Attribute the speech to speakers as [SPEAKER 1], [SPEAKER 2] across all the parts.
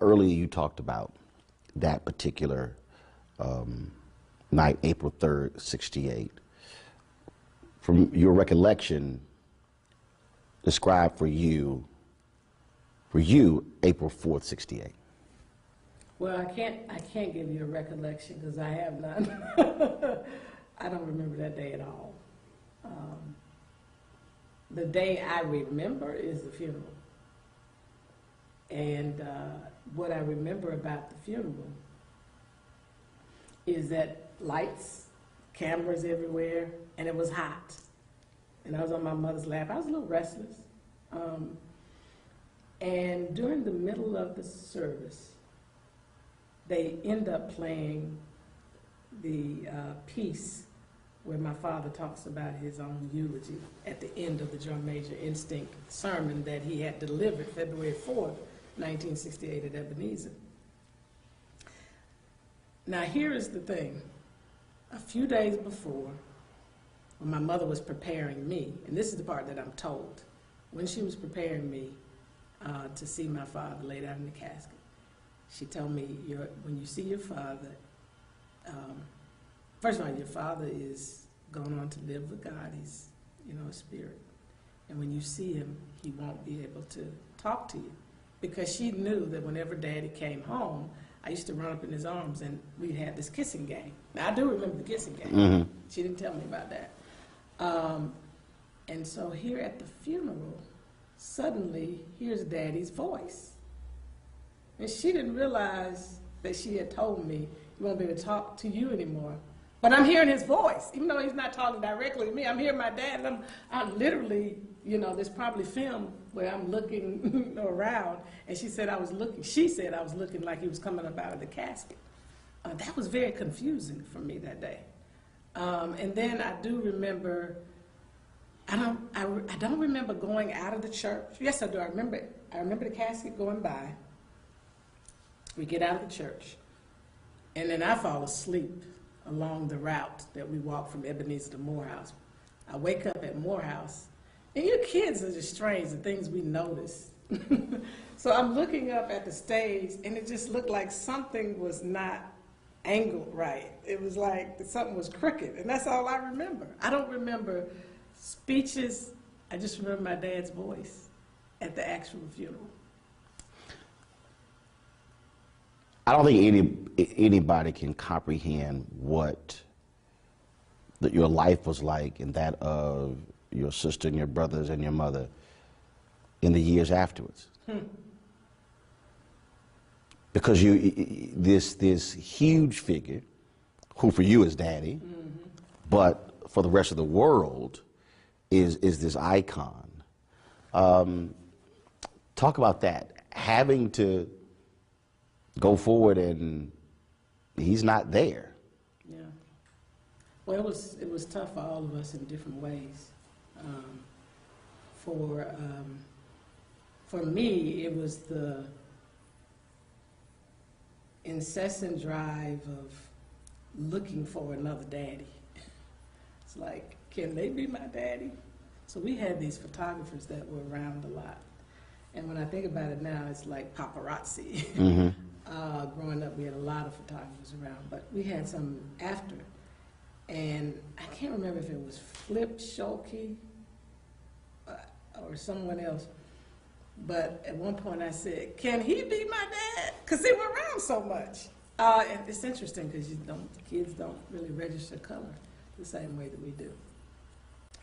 [SPEAKER 1] Earlier you talked about that particular night, April 3rd, 68. From your recollection, describe for you For you, April 4th, 68.
[SPEAKER 2] Well, I can't give you a recollection because I have none. I don't remember that day at all. The day I remember is the funeral. And what I remember about the funeral is that lights, cameras everywhere, and it was hot. And I was on my mother's lap. I was a little restless. And during the middle of the service, they end up playing the piece where my father talks about his own eulogy at the end of the Drum Major Instinct sermon that he had delivered February 4th, 1968 at Ebenezer. Now here is the thing. A few days before, when my mother was preparing me, and this is the part that I'm told, when she was preparing me to see my father laid out in the casket, she told me, when you see your father, first of all, your father is going on to live with God. He's, a spirit. And when you see him, he won't be able to talk to you. Because she knew that whenever Daddy came home, I used to run up in his arms and we had this kissing game. Now, I do remember the kissing game. Mm-hmm. She didn't tell me about that. And so here at the funeral, suddenly, here's Daddy's voice. And she didn't realize that she had told me, you won't be able to talk to you anymore. But I'm hearing his voice, even though he's not talking directly to me. I'm hearing my dad, and I'm literally, there's probably film where I'm looking around, and she said I was looking like he was coming up out of the casket. That was very confusing for me that day. And then I do remember, I don't remember going out of the church. Yes, I do. I remember the casket going by. We get out of the church, and then I fall asleep along the route that we walk from Ebenezer to Morehouse. I wake up at Morehouse, and you kids are just strange, the things we notice. So I'm looking up at the stage, and it just looked like something was not angled right. It was like something was crooked, and that's all I remember. I don't remember speeches. I just remember my dad's voice at the actual funeral.
[SPEAKER 1] I don't think anybody can comprehend what your life was like and that of your sister and your brothers and your mother in the years afterwards. Because this huge figure, who for you is Daddy, mm-hmm. but for the rest of the world is this icon. Talk about that, having to go forward and he's not there.
[SPEAKER 2] Yeah. Well, it was tough for all of us in different ways. For me, it was the incessant drive of looking for another daddy. It's like, can they be my daddy? So we had these photographers that were around a lot. And when I think about it now, it's like paparazzi. Mm-hmm. Growing up, we had a lot of photographers around, but we had some after. And I can't remember if it was Flip Schulke or someone else, but at one point I said, can he be my dad? Because they were around so much. And it's interesting because kids don't really register color the same way that we do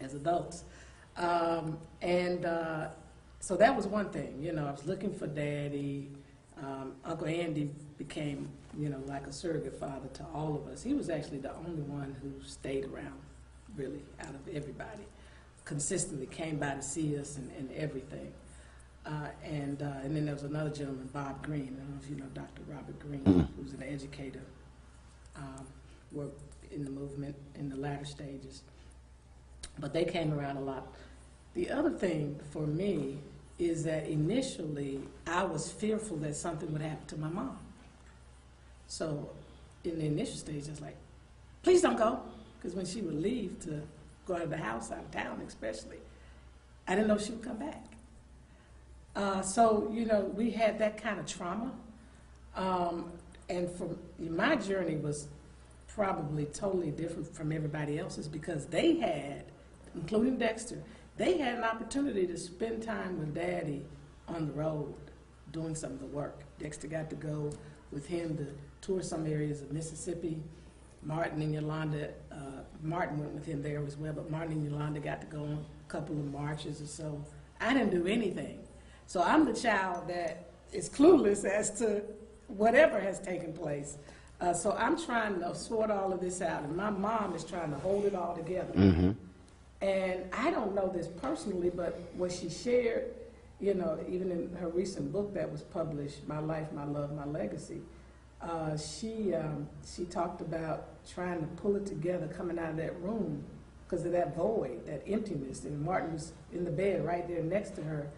[SPEAKER 2] as adults. So that was one thing, I was looking for Daddy. Uncle Andy became, like a surrogate father to all of us. He was actually the only one who stayed around, really, out of everybody. Consistently came by to see us and everything. And then there was another gentleman, Bob Green. I don't know if you know Dr. Robert Green, mm-hmm. who's an educator, worked in the movement in the latter stages. But they came around a lot. The other thing for me is that initially I was fearful that something would happen to my mom. So in the initial stage, I was like, please don't go. Because when she would leave to go out of the house, out of town especially, I didn't know if she would come back. So we had that kind of trauma. And my journey was probably totally different from everybody else's because they had, including Dexter, they had an opportunity to spend time with Daddy on the road doing some of the work. Dexter got to go with him to tour some areas of Mississippi. Martin and Yolanda, Martin went with him there as well, but Martin and Yolanda got to go on a couple of marches or so. I didn't do anything. So I'm the child that is clueless as to whatever has taken place. So I'm trying to sort all of this out, and my mom is trying to hold it all together.
[SPEAKER 1] Mm-hmm.
[SPEAKER 2] And I don't know this personally, but what she shared, you know, even in her recent book that was published, My Life, My Love, My Legacy, she talked about trying to pull it together coming out of that room because of that void, that emptiness. And Martin was in the bed right there next to her,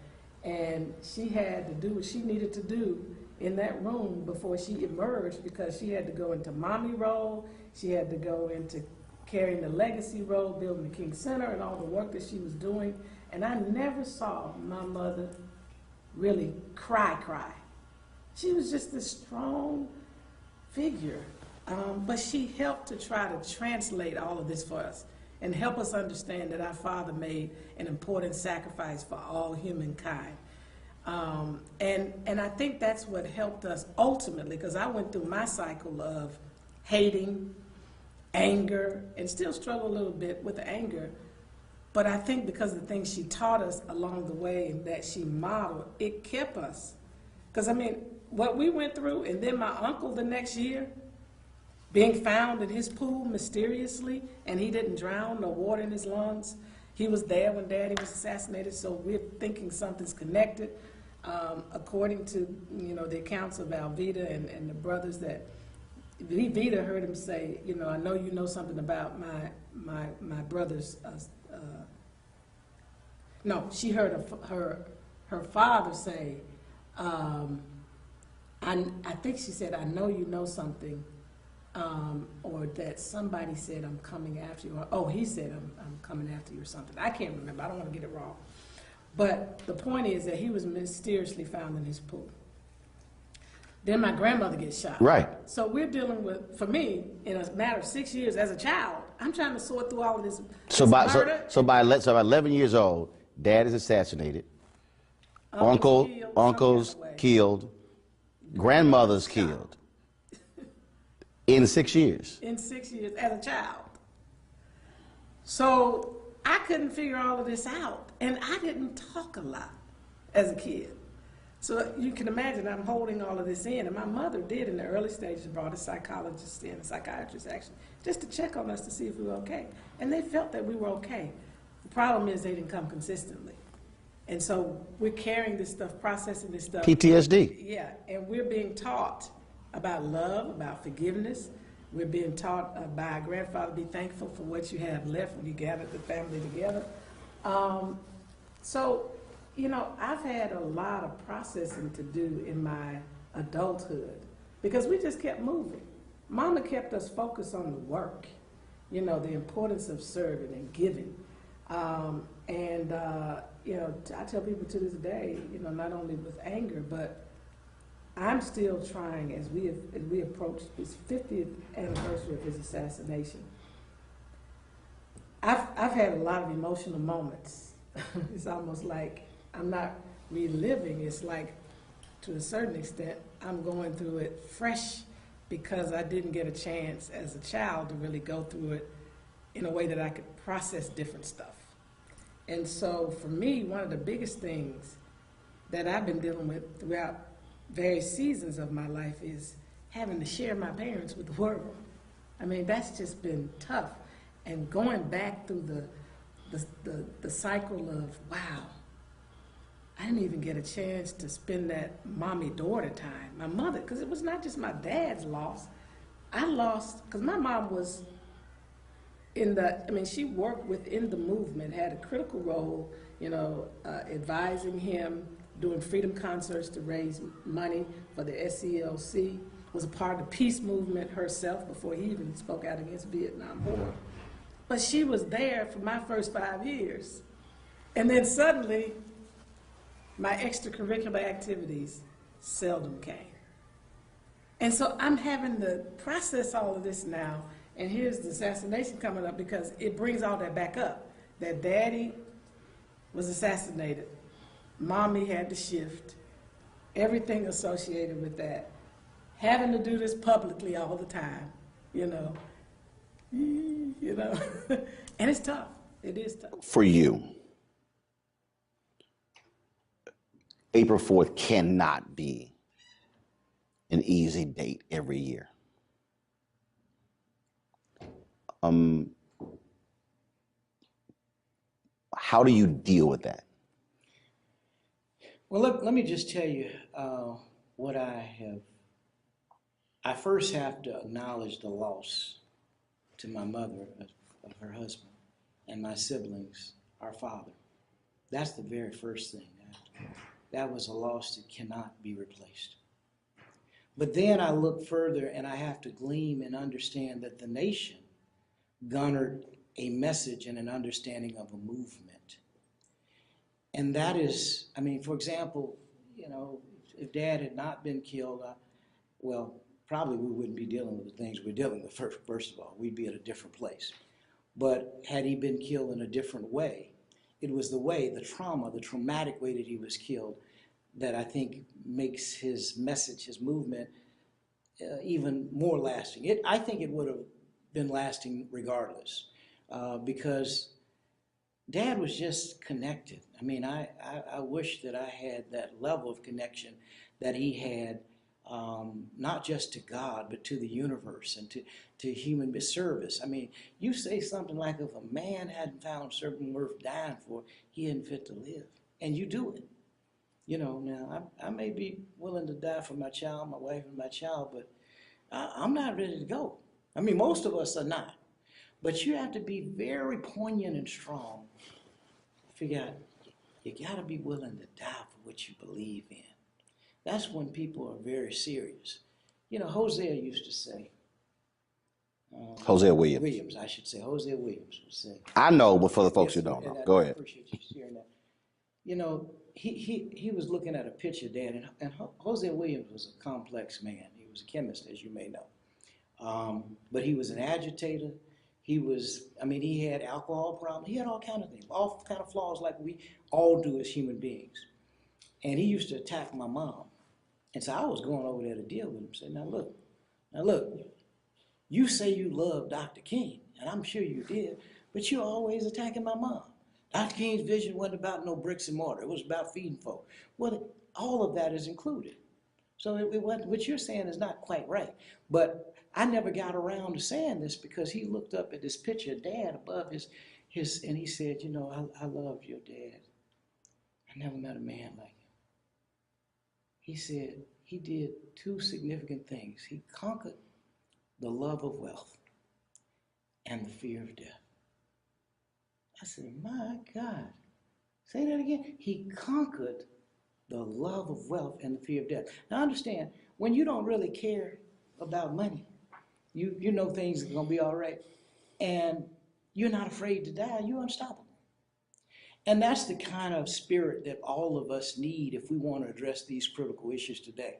[SPEAKER 2] and she had to do what she needed to do in that room before she emerged, because she had to go into mommy role, she had to go into carrying the legacy role, building the King Center and all the work that she was doing. And I never saw my mother really cry. She was just this strong figure, but she helped to try to translate all of this for us and help us understand that our Father made an important sacrifice for all humankind. And I think that's what helped us ultimately, because I went through my cycle of hating, anger, and still struggle a little bit with the anger. But I think because of the things she taught us along the way and that she modeled, it kept us. Because, I mean, what we went through, and then my uncle the next year, being found in his pool mysteriously, and he didn't drown, no water in his lungs. He was there when Daddy was assassinated, so we're thinking something's connected. According to, you know, the accounts of Alveda and the brothers, that Vida heard him say, you know, I know you know something about my brother's. No, she heard her father say, I think she said, I know you know something, or that somebody said, I'm coming after you, or, oh, he said, I'm coming after you or something. I can't remember, I don't want to get it wrong. But the point is that he was mysteriously found in his pool. Then my grandmother gets shot.
[SPEAKER 1] Right.
[SPEAKER 2] So we're dealing with, for me, in a matter of 6 years as a child, I'm trying to sort through all of this.
[SPEAKER 1] So by 11 years old, Dad is assassinated. Uncle's killed. Grandmother's killed. In 6 years.
[SPEAKER 2] In 6 years as a child. So I couldn't figure all of this out, and I didn't talk a lot as a kid. So you can imagine I'm holding all of this in, and my mother did in the early stages brought a psychologist in, a psychiatrist actually, just to check on us to see if we were okay. And they felt that we were okay. The problem is they didn't come consistently. And so we're carrying this stuff, processing this stuff.
[SPEAKER 1] PTSD.
[SPEAKER 2] Yeah, and we're being taught about love, about forgiveness. We're being taught by our grandfather, be thankful for what you have left when you gather the family together. So, you know, I've had a lot of processing to do in my adulthood because we just kept moving. Mama kept us focused on the work, you know, the importance of serving and giving. You know, I tell people to this day, you know, not only with anger, but I'm still trying as we approach this 50th anniversary of his assassination. I've had a lot of emotional moments. It's almost like I'm not reliving. It's like, to a certain extent, I'm going through it fresh because I didn't get a chance as a child to really go through it in a way that I could process different stuff. And so for me, one of the biggest things that I've been dealing with throughout various seasons of my life is having to share my parents with the world. I mean, that's just been tough. And going back through the cycle of, wow, I didn't even get a chance to spend that mommy-daughter time. My mother, because it was not just my dad's loss. I lost, because my mom was she worked within the movement, had a critical role, you know, advising him, doing freedom concerts to raise money for the SCLC, was a part of the peace movement herself before he even spoke out against Vietnam War. But she was there for my first 5 years. And then suddenly, my extracurricular activities seldom came. And so I'm having to process all of this now, and here's the assassination coming up because it brings all that back up. That Daddy was assassinated. Mommy had to shift. everything associated with that. Having to do this publicly all the time, you know, and it's tough. It is tough.
[SPEAKER 1] For you, April 4th cannot be an easy date every year. How do you deal with that?
[SPEAKER 3] Well, let me just tell you what I have. I first have to acknowledge the loss to my mother of her husband and my siblings, our father. That's the very first thing. That was a loss that cannot be replaced. But then I look further and I have to glean and understand that the nation garnered a message and an understanding of a movement. And that is, I mean, for example, you know, if Dad had not been killed, well, probably we wouldn't be dealing with the things we're dealing with first of all. We'd be at a different place. But had he been killed in a different way, it was the way, the trauma, the traumatic way that he was killed that I think makes his message, his movement, even more lasting. I think it would have been lasting regardless, because Dad was just connected. I mean, I wish that I had that level of connection that he had, not just to God, but to the universe and to human service. I mean, you say something like, if a man hadn't found something worth dying for, he isn't fit to live. And you do it. You know, now, I may be willing to die for my child, my wife, and my child, but I'm not ready to go. I mean, most of us are not. But you have to be very poignant and strong. Figure out, you got to be willing to die for what you believe in. That's when people are very serious. You know, Hosea used to say.
[SPEAKER 1] Hosea Williams.
[SPEAKER 3] Williams, I should say. Hosea Williams would say.
[SPEAKER 1] I know, but for the folks who don't know, go ahead.
[SPEAKER 3] I appreciate you sharing that. You know, he was looking at a picture, Dan, and Hosea Williams was a complex man. He was a chemist, as you may know. But he was an agitator. He was, I mean, he had alcohol problems. He had all kinds of things, all kind of flaws like we all do as human beings. And he used to attack my mom. And so I was going over there to deal with him. Say, now look, you say you love Dr. King, and I'm sure you did, but you're always attacking my mom. Dr. King's vision wasn't about no bricks and mortar. It was about feeding folk. Well, all of that is included. So what you're saying is not quite right. But I never got around to saying this because he looked up at this picture of Dad above his and he said, you know, I loved your dad. I never met a man like him. He said he did two significant things. He conquered the love of wealth and the fear of death. I said, my God. Say that again. He conquered the love of wealth and the fear of death. Now understand, when you don't really care about money, you know things are going to be all right, and you're not afraid to die, you're unstoppable. And that's the kind of spirit that all of us need if we want to address these critical issues today.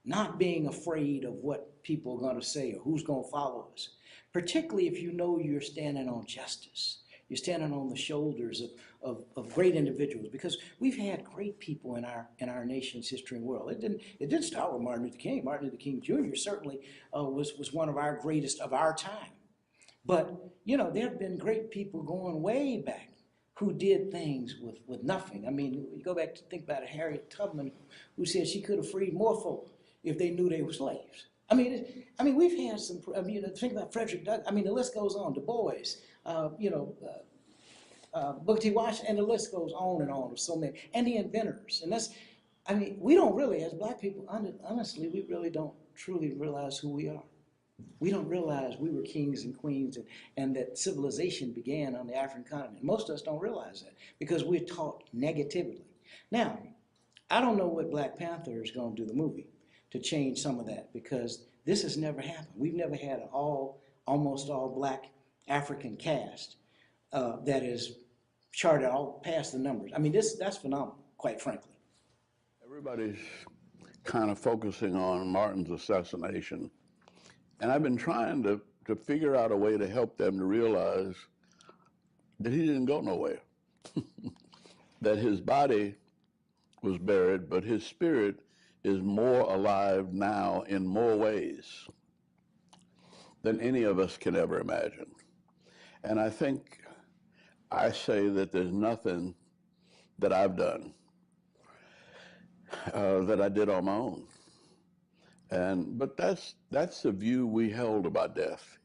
[SPEAKER 3] Not being afraid of what people are going to say or who's going to follow us, particularly if you know you're standing on justice. You're standing on the shoulders of great individuals, because we've had great people in our nation's history and world. It didn't start with Martin Luther King. Martin Luther King Jr. certainly was one of our greatest of our time. But you know, there have been great people going way back who did things with nothing. I mean, you go back to think about it, Harriet Tubman, who said she could have freed more folk if they knew they were slaves. I mean, we've had some. I mean, think about Frederick Douglass. I mean, the list goes on. Du Bois, Booker T. Washington, and the list goes on and on. With so many, and the inventors. And that's. I mean, we don't really, as Black people, honestly, we really don't truly realize who we are. We don't realize we were kings and queens, and that civilization began on the African continent. Most of us don't realize that because we're taught negatively. Now, I don't know what Black Panther is going to do, the movie, to change some of that, because this has never happened. We've never had an almost all Black African cast that is charted all past the numbers. I mean, that's phenomenal, quite frankly.
[SPEAKER 4] Everybody's kind of focusing on Martin's assassination, and I've been trying to figure out a way to help them to realize that he didn't go nowhere, that his body was buried, but his spirit is more alive now in more ways than any of us can ever imagine. And I think I say that there's nothing that I've done that I did on my own. But that's the view we held about death.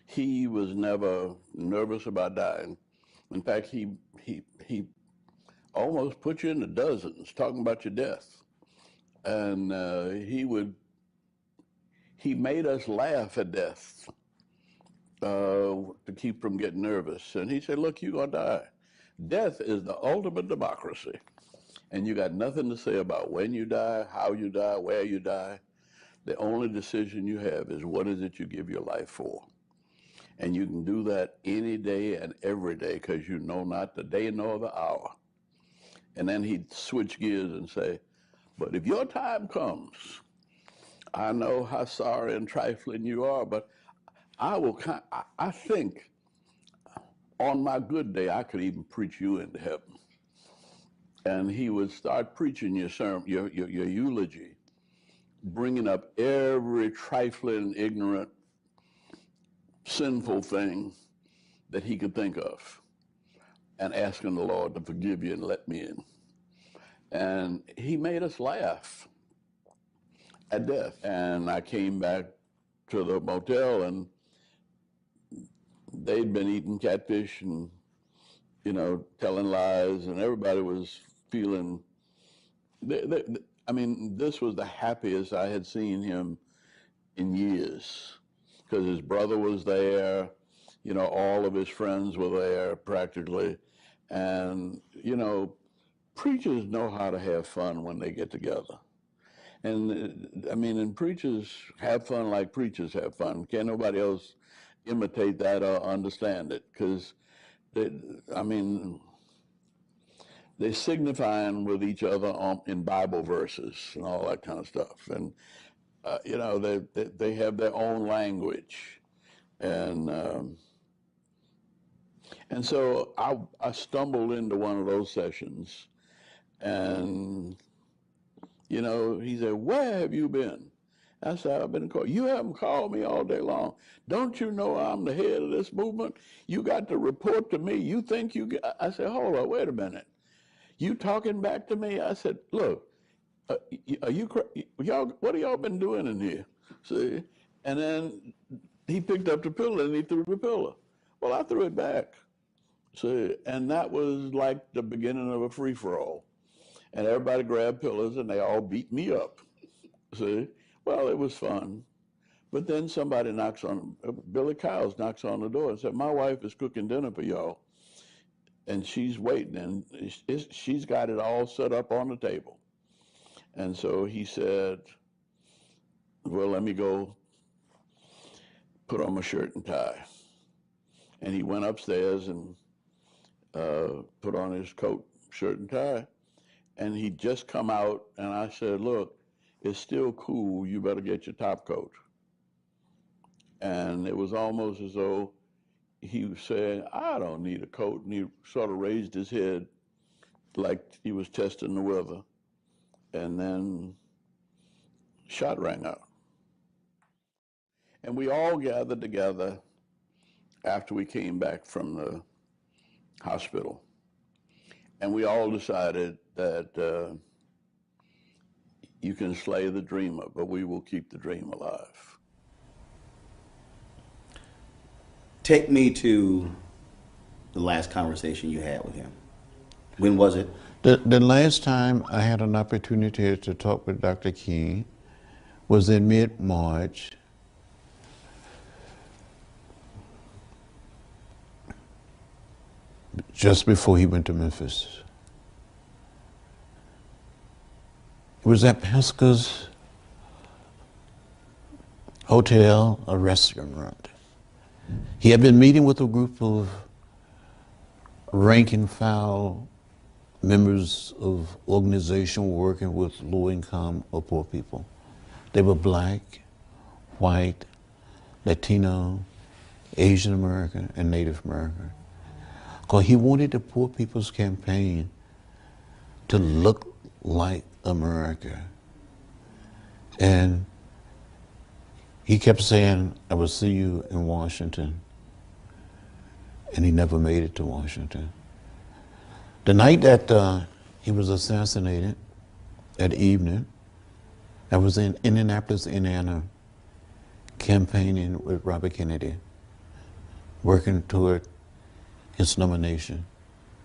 [SPEAKER 4] He was never nervous about dying. In fact, he almost put you into dozens talking about your death. And he made us laugh at death to keep from getting nervous. And he said, look, you're gonna die. Death is the ultimate democracy. And you got nothing to say about when you die, how you die, where you die. The only decision you have is what is it you give your life for. And you can do that any day and every day because you know not the day nor the hour. And then he'd switch gears and say, but if your time comes, I know how sorry and trifling you are, but I think on my good day, I could even preach you into heaven. And he would start preaching your sermon, your eulogy, bringing up every trifling, ignorant, sinful thing that he could think of and asking the Lord to forgive you and let me in. And he made us laugh at death. And I came back to the motel and they'd been eating catfish and, telling lies, and everybody was feeling, I mean, this was the happiest I had seen him in years because his brother was there, all of his friends were there practically. And, preachers know how to have fun when they get together. And preachers have fun like preachers have fun. Can't nobody else imitate that or understand it because they're signifying with each other in Bible verses and all that kind of stuff. And, they have their own language. And so I stumbled into one of those sessions and, he said, where have you been? I said, I've been called. You haven't called me all day long. Don't you know I'm the head of this movement? You got to report to me. You think you get... I said, hold on, wait a minute. You talking back to me? I said, look, y'all, what have y'all been doing in here? See? And then he picked up the pillow and he threw the pillow. Well, I threw it back. See? And that was like the beginning of a free-for-all. And everybody grabbed pillows and they all beat me up. See? Well, it was fun. But then somebody Billy Kyles knocks on the door and said, my wife is cooking dinner for y'all. And she's waiting, and she's got it all set up on the table. And so he said, well, let me go put on my shirt and tie. And he went upstairs and put on his coat, shirt, and tie. And he'd just come out, and I said, look, it's still cool, you better get your top coat. And it was almost as though he was saying, I don't need a coat. And he sort of raised his head like he was testing the weather. And then shot rang out. And we all gathered together after we came back from the hospital. And we all decided that you can slay the dreamer, but we will keep the dream alive.
[SPEAKER 1] Take me to the last conversation you had with him. When was it?
[SPEAKER 5] The last time I had an opportunity to talk with Dr. King was in mid-March. Just before he went to Memphis. It was at Pesca's hotel, a restaurant. He had been meeting with a group of rank and file members of organization working with low-income or poor people. They were black, white, Latino, Asian American, and Native American. Because he wanted the Poor People's Campaign to look like America. And he kept saying, I will see you in Washington. And he never made it to Washington. The night that he was assassinated, that evening, I was in Indianapolis, Indiana, campaigning with Robert Kennedy, working toward his nomination,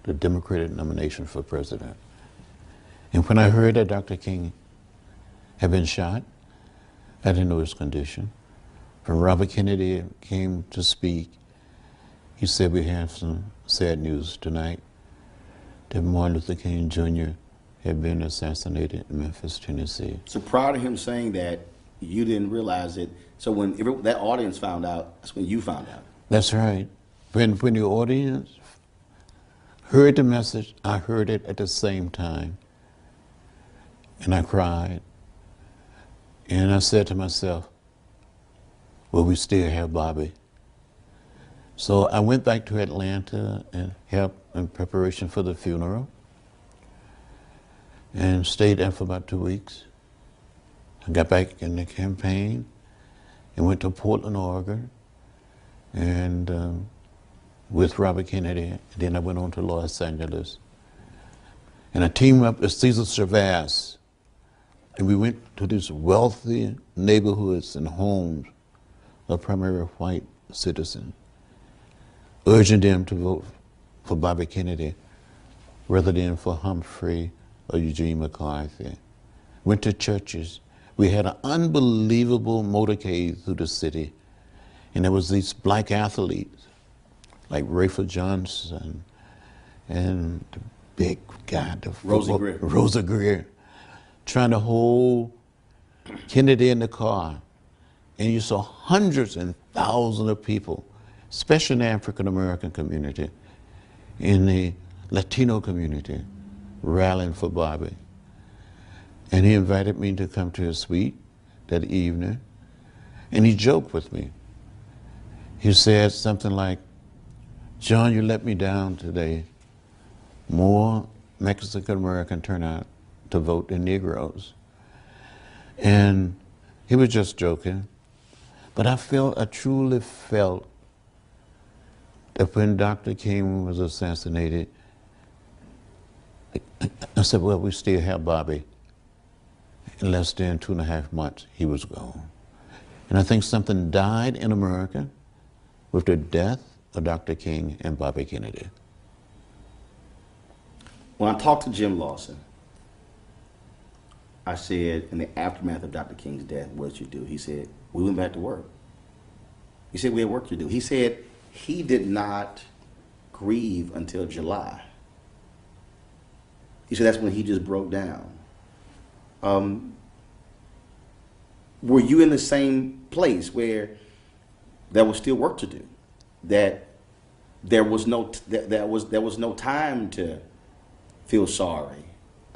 [SPEAKER 5] the Democratic nomination for president. And when I heard that Dr. King had been shot, I didn't know his condition. When Robert Kennedy came to speak, he said, we have some sad news tonight, that Martin Luther King Jr. had been assassinated in Memphis, Tennessee.
[SPEAKER 1] So prior to him saying that, you didn't realize it. So when that audience found out, that's when you found out.
[SPEAKER 5] That's right. When the audience heard the message, I heard it at the same time. And I cried. And I said to myself, will we still have Bobby? So I went back to Atlanta and helped in preparation for the funeral and stayed there for about 2 weeks. I got back in the campaign and went to Portland, Oregon, and with Robert Kennedy. And then I went on to Los Angeles. And I teamed up with Cesar Chavez, and we went to these wealthy neighborhoods and homes of primarily white citizens, urging them to vote for Bobby Kennedy rather than for Humphrey or Eugene McCarthy. Went to churches. We had an unbelievable motorcade through the city, and there was these black athletes like Rayford Johnson and the big guy, Rosa Greer, trying to hold Kennedy in the car. And you saw hundreds and thousands of people, especially in the African-American community, in the Latino community, rallying for Bobby. And he invited me to come to his suite that evening, and he joked with me. He said something like, John, you let me down today. More Mexican-American turn out to vote than Negroes. And he was just joking. But I truly felt that when Dr. King was assassinated, I said, well, we still have Bobby. In less than 2.5 months, he was gone. And I think something died in America with the death of Dr. King and Bobby Kennedy.
[SPEAKER 1] When I talked to Jim Lawson, I said, in the aftermath of Dr. King's death, what did you do? He said, we went back to work. He said, we had work to do. He said he did not grieve until July. He said that's when he just broke down. Were you in the same place where there was still work to do? That there was no time to feel sorry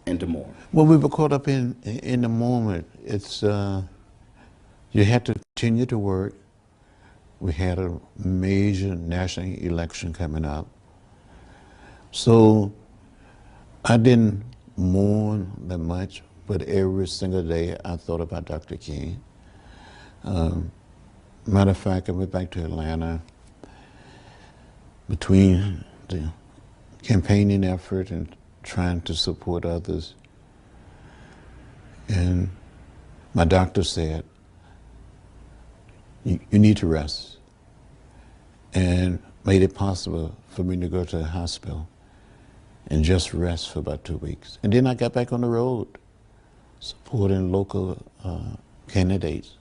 [SPEAKER 1] and to mourn?
[SPEAKER 5] Well, we were caught up in the moment. It's you had to continue to work. We had a major national election coming up, so I didn't mourn that much. But every single day I thought about Dr. King. Matter of fact, I went back to Atlanta between the campaigning effort and trying to support others. And my doctor said, you need to rest, and made it possible for me to go to the hospital and just rest for about 2 weeks. And then I got back on the road, supporting local candidates,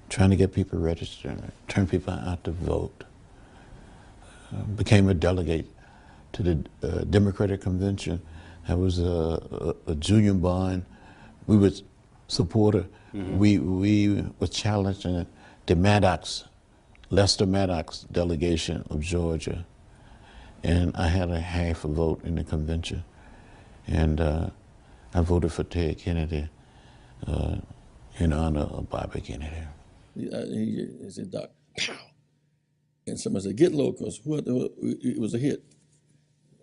[SPEAKER 5] trying to get people registered, turn people out to vote. Became a delegate to the Democratic Convention. I was a junior bond. We were supporter. Mm-hmm. We were challenging the Lester Maddox delegation of Georgia. And I had a half a vote in the convention. And I voted for Ted Kennedy in honor of Bobby Kennedy.
[SPEAKER 6] He said, Doc, pow. And somebody said, get low, because it was a hit.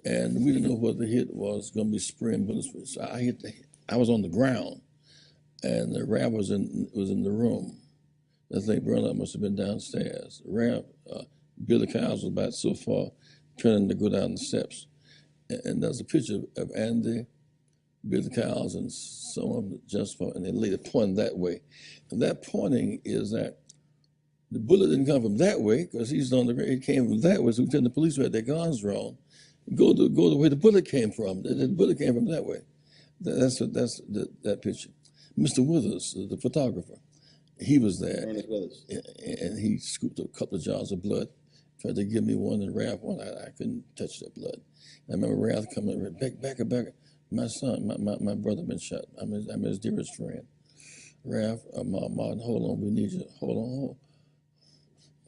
[SPEAKER 6] And we didn't know what the hit was going to be spraying bullets. So I hit the hit. I was on the ground, and the Ralph was in the room. I think Bernard must have been downstairs. Ralph, Billy Kyles was about so far, turning to go down the steps. And there's a picture of Andy, Billy Kyles, and someone just for, and they later pointing that way. And that pointing is that the bullet didn't come from that way, because he's on the ground. It came from that way. So we tell the police who had their guns drawn, go the way the bullet came from. The bullet came from that way. That's that picture. Mr. Withers, the photographer, he was there, and he scooped a couple of jars of blood, tried to give me one and Ralph one. I couldn't touch that blood. I remember Ralph coming back. My son, my brother been shot. I'm his dearest friend. Ralph, Martin, hold on, we need you. Hold on.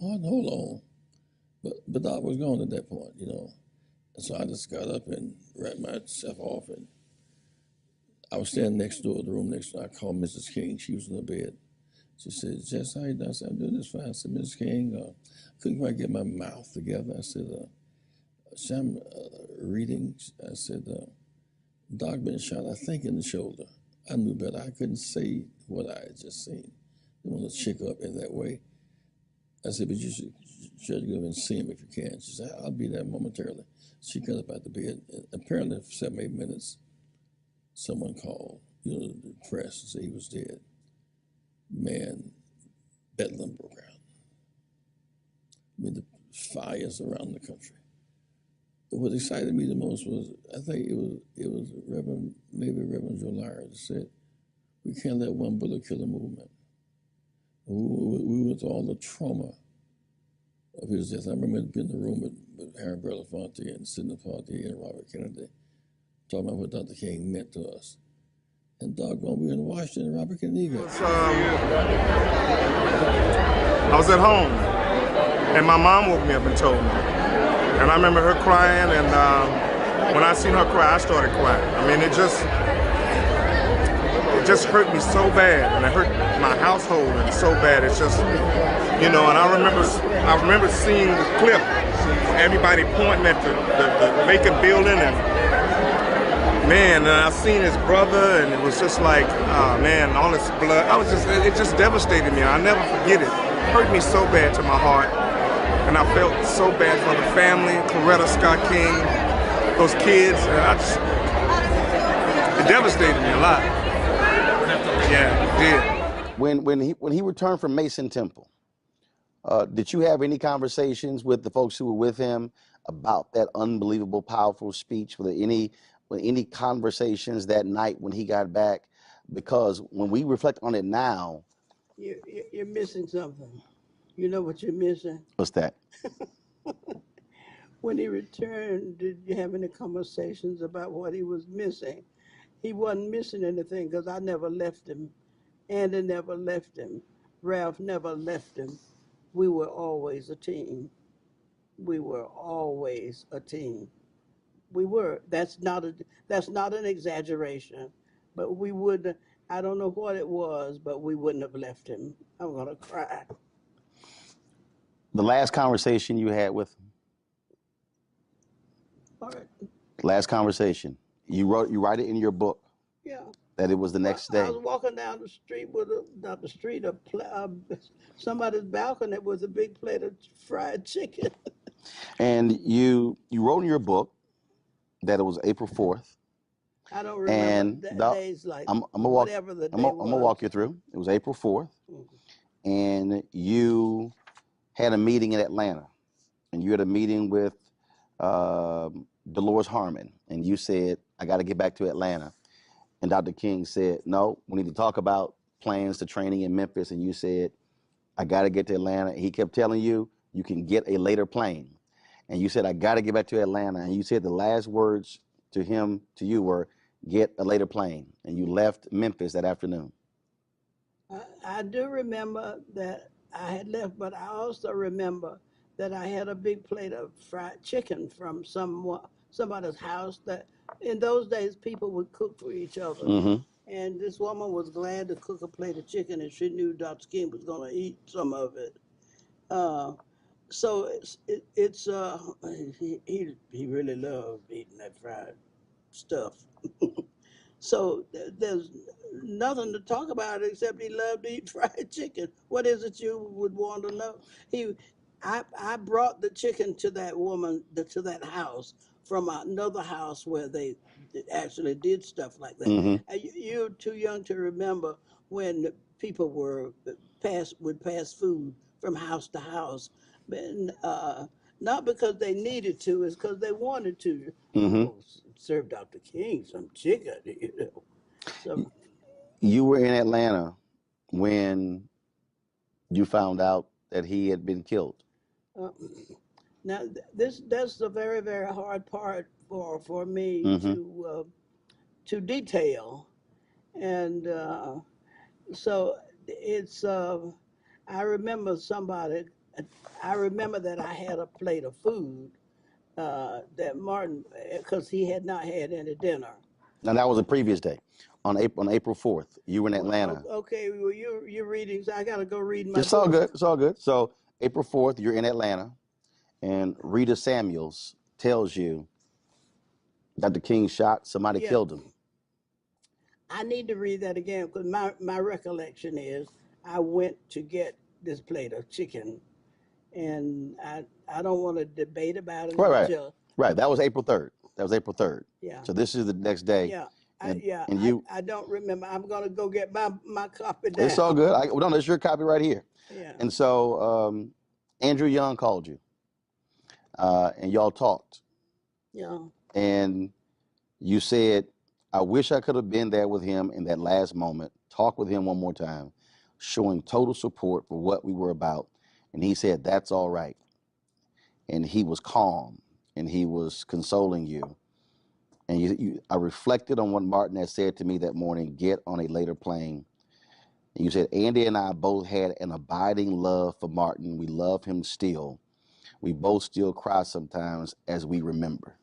[SPEAKER 6] Martin, hold on. But Doc was gone at that point, you know. And so I just got up and wrapped myself off, and I was standing next door, the room next door. I called Mrs. King. She was in the bed. She said, Jess, how you doing? I said, I'm doing this fine. I said, Mrs. King, I couldn't quite get my mouth together. I said, I'm reading. I said, Doc been shot, I think, in the shoulder. I knew better. I couldn't say what I had just seen. They want to check up in that way. I said, but you should try to go and see him if you can. She said, I'll be there momentarily. She got up out the bed. And apparently, for 7, 8 minutes, someone called, the press, and said he was dead. Man, bedlam broke out. I mean, the fires around the country. But what excited me the most was, I think it was Reverend Joe Lyre that said, we can't let one bullet kill a movement. We went through all the trauma of his death. I remember being in the room with Harry Belafonte and Sidney Poitier and Robert Kennedy, talking about what Dr. King meant to us. And doggone, we were in Washington, and Robert Kennedy got
[SPEAKER 7] I was at home, and my mom woke me up and told me. And I remember her crying, and when I seen her cry, I started crying. I mean, it just hurt me so bad, and it hurt my household and so bad. It's just, and I remember seeing the clip, everybody pointing at the vacant building, and man, and I seen his brother, and it was just like, oh man, all this blood. It just devastated me. I'll never forget it. It hurt me so bad to my heart, and I felt so bad for the family, Coretta Scott King, those kids. It devastated me a lot. Yeah, it
[SPEAKER 1] When he returned from Mason Temple, did you have any conversations with the folks who were with him about that unbelievable, powerful speech? Were there any conversations that night when he got back? Because when we reflect on it now,
[SPEAKER 8] you're missing something. You know what you're missing?
[SPEAKER 1] what's that?
[SPEAKER 8] When he returned, did you have any conversations about what he was missing? He wasn't missing anything, because I never left him. Andy never left him. Ralph never left him. We were always a team. We were always a team. We were. That's not an exaggeration. But we would. I don't know what it was, but we wouldn't have left him. I'm gonna cry.
[SPEAKER 1] The last conversation you had with him?
[SPEAKER 8] All right.
[SPEAKER 1] Last conversation. You write it in your book.
[SPEAKER 8] Yeah.
[SPEAKER 1] That it was the next day.
[SPEAKER 8] I was walking down the street with somebody's balcony with a big plate of fried chicken.
[SPEAKER 1] And you wrote in your book that it was April 4th.
[SPEAKER 8] I don't remember days like whatever the day was.
[SPEAKER 1] I'm gonna walk you through. It was April 4th, and you had a meeting in Atlanta, and you had a meeting with Dolores Harmon, and you said, I got to get back to Atlanta. And Dr. King said, no, we need to talk about plans to training in Memphis. And you said, I got to get to Atlanta. He kept telling you, you can get a later plane. And you said, I got to get back to Atlanta. And you said the last words to you were, get a later plane. And you left Memphis that afternoon.
[SPEAKER 8] I do remember that I had left, but I also remember that I had a big plate of fried chicken from somebody's house. That in those days, people would cook for each other. Mm-hmm. And this woman was glad to cook a plate of chicken, and she knew Dr. King was going to eat some of it. So he really loved eating that fried stuff. So there's nothing to talk about except he loved to eat fried chicken. What is it you would want to know? He, I brought the chicken to that woman, to that house from another house where they actually did stuff like that.
[SPEAKER 1] Mm-hmm.
[SPEAKER 8] You're too young to remember when people would pass food from house to house, and, not because they needed to, it's because they wanted to.
[SPEAKER 1] Mm-hmm.
[SPEAKER 8] Oh, serve Dr. King some chicken, you know. So
[SPEAKER 1] You were in Atlanta when you found out that he had been killed.
[SPEAKER 8] uh, now that's the very very hard part for me
[SPEAKER 1] Mm-hmm.
[SPEAKER 8] to detail, and so it's I remember somebody. I remember that I had a plate of food that Martin, because he had not had any dinner.
[SPEAKER 1] Now that was a previous day, on April 4th. You were in Atlanta.
[SPEAKER 8] Okay, well you're reading, so I gotta go read my
[SPEAKER 1] It's all
[SPEAKER 8] book.
[SPEAKER 1] good. It's all good. So April 4th, you're in Atlanta, and Rita Samuels tells you Dr. King shot, somebody
[SPEAKER 8] Yeah,
[SPEAKER 1] killed him.
[SPEAKER 8] I need to read that again because my recollection is I went to get this plate of chicken, and I don't want to debate about it
[SPEAKER 1] Right, right,
[SPEAKER 8] until
[SPEAKER 1] right. That was April 3rd. That was April 3rd.
[SPEAKER 8] yeah.
[SPEAKER 1] So this is the next day,
[SPEAKER 8] Yeah,
[SPEAKER 1] and you.
[SPEAKER 8] I don't remember. I'm gonna go get my copy
[SPEAKER 1] It's
[SPEAKER 8] down.
[SPEAKER 1] all good. Well, no, there's your copy right here.
[SPEAKER 8] Yeah,
[SPEAKER 1] And so Andrew Young called you, and y'all talked,
[SPEAKER 8] yeah,
[SPEAKER 1] and you said, "I wish I could have been there with him in that last moment. Talk with him one more time, showing total support for what we were about." And he said, "That's all right." And he was calm, and he was consoling you. And I reflected on what Martin had said to me that morning, get on a later plane. And you said, Andy and I both had an abiding love for Martin. We love him still. We both still cry sometimes as we remember.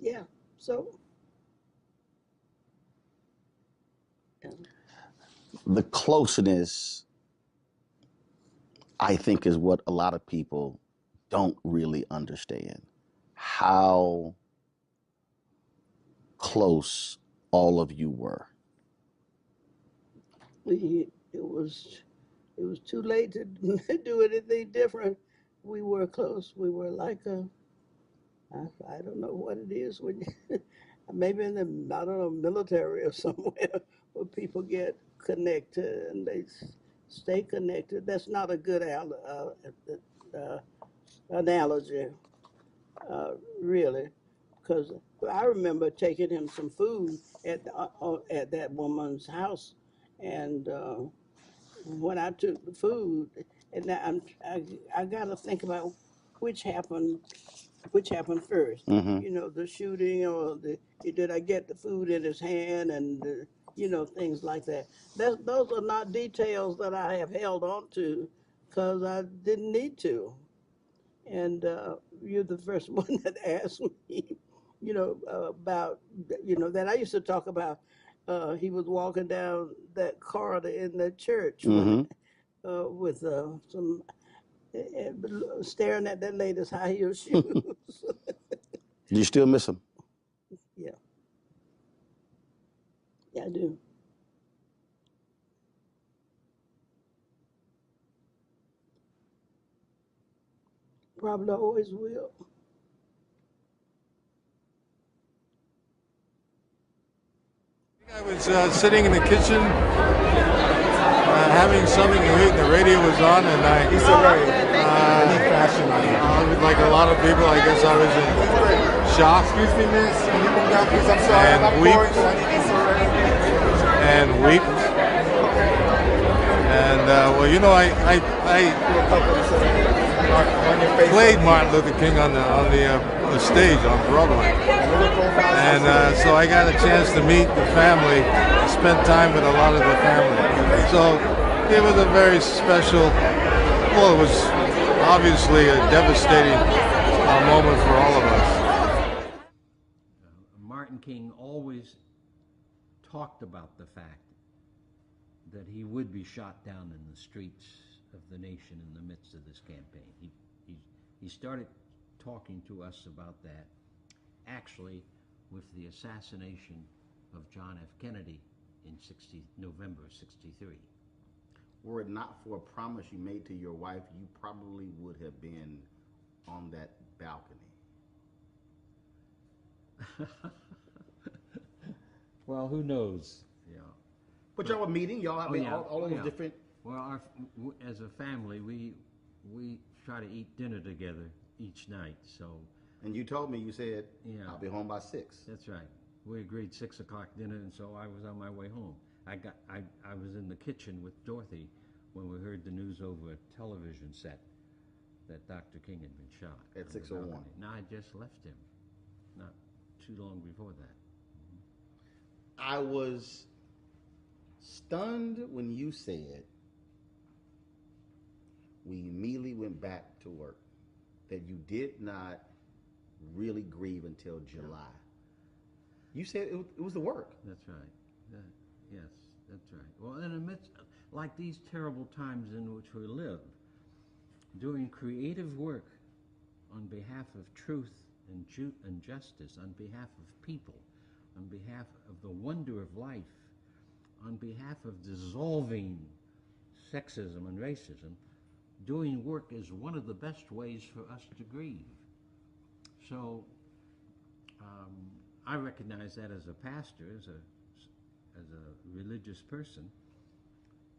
[SPEAKER 8] yeah. So yeah.
[SPEAKER 1] The closeness, I think, is what a lot of people don't really understand. How close all of you were.
[SPEAKER 8] It was too late to do anything different. We were close. We were like I don't know what it is when you, maybe in the I don't know military or somewhere where people get connected and they stay connected. That's not a good analogy, really, because I remember taking him some food at that woman's house, and when I took the food, and I got to think about which happened which happened first.
[SPEAKER 1] Mm-hmm.
[SPEAKER 8] You know, the shooting or did I get the food in his hand and you know things like that. Those are not details that I have held on to because I didn't need to. And you're the first one that asked me, you know, about you know that I used to talk about. He was walking down that corridor in the church when
[SPEAKER 1] Mm-hmm.
[SPEAKER 8] with some staring at that lady's high heel shoes.
[SPEAKER 1] Do you still miss him?
[SPEAKER 8] Yeah, yeah, I do. Probably always will.
[SPEAKER 9] I was sitting in the kitchen having something to eat, and the radio was on, and I was like a lot of people, I guess I was in shock. Excuse me, miss. Can you come down, please? I'm sorry. And wept. And well, you know, I played Martin Luther King on the stage on Broadway, and so I got a chance to meet the family, spend time with a lot of the family. So it was a very special. Well, it was obviously a devastating moment for all of us.
[SPEAKER 10] Martin King always talked about the fact that he would be shot down in the streets of the nation in the midst of this campaign. He started talking to us about that actually with the assassination of John F. Kennedy in November 63.
[SPEAKER 1] Were it not for a promise you made to your wife, you probably would have been on that balcony.
[SPEAKER 10] Well, who knows? Yeah.
[SPEAKER 1] But y'all were meeting, y'all, I mean, all those different.
[SPEAKER 10] Well, as a family, we try to eat dinner together each night. So.
[SPEAKER 1] And you told me, you said,
[SPEAKER 10] yeah,
[SPEAKER 1] I'll be home by 6.
[SPEAKER 10] That's right. We agreed 6 o'clock dinner, and so I was on my way home. I was in the kitchen with Dorothy when we heard the news over a television set that Dr. King had been shot.
[SPEAKER 1] At 6:01.
[SPEAKER 10] Now I just left him, not too long before that.
[SPEAKER 1] I was stunned when you said we immediately went back to work, that you did not really grieve until July. You said it was the work.
[SPEAKER 10] That's right. Yes, that's right. Well, in the midst, like these terrible times in which we live, doing creative work on behalf of truth and justice, on behalf of people, on behalf of the wonder of life, on behalf of dissolving sexism and racism, doing work is one of the best ways for us to grieve. So I recognize that as a pastor, as a religious person.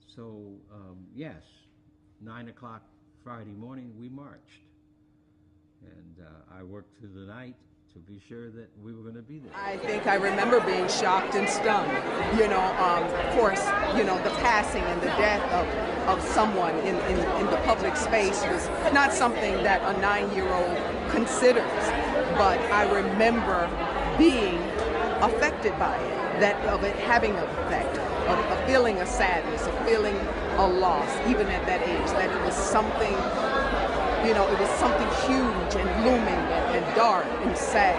[SPEAKER 10] So yes, 9 o'clock Friday morning we marched, and I worked through the night to be sure that we were going to be there.
[SPEAKER 11] I think I remember being shocked and stunned. You know, of course, you know, the passing and the death of someone in the public space was not something that a 9-year-old considers. But I remember being affected by it, of it having an effect, of feeling a sadness, of feeling a loss, even at that age, that it was something, you know, it was something huge and looming and dark and sad.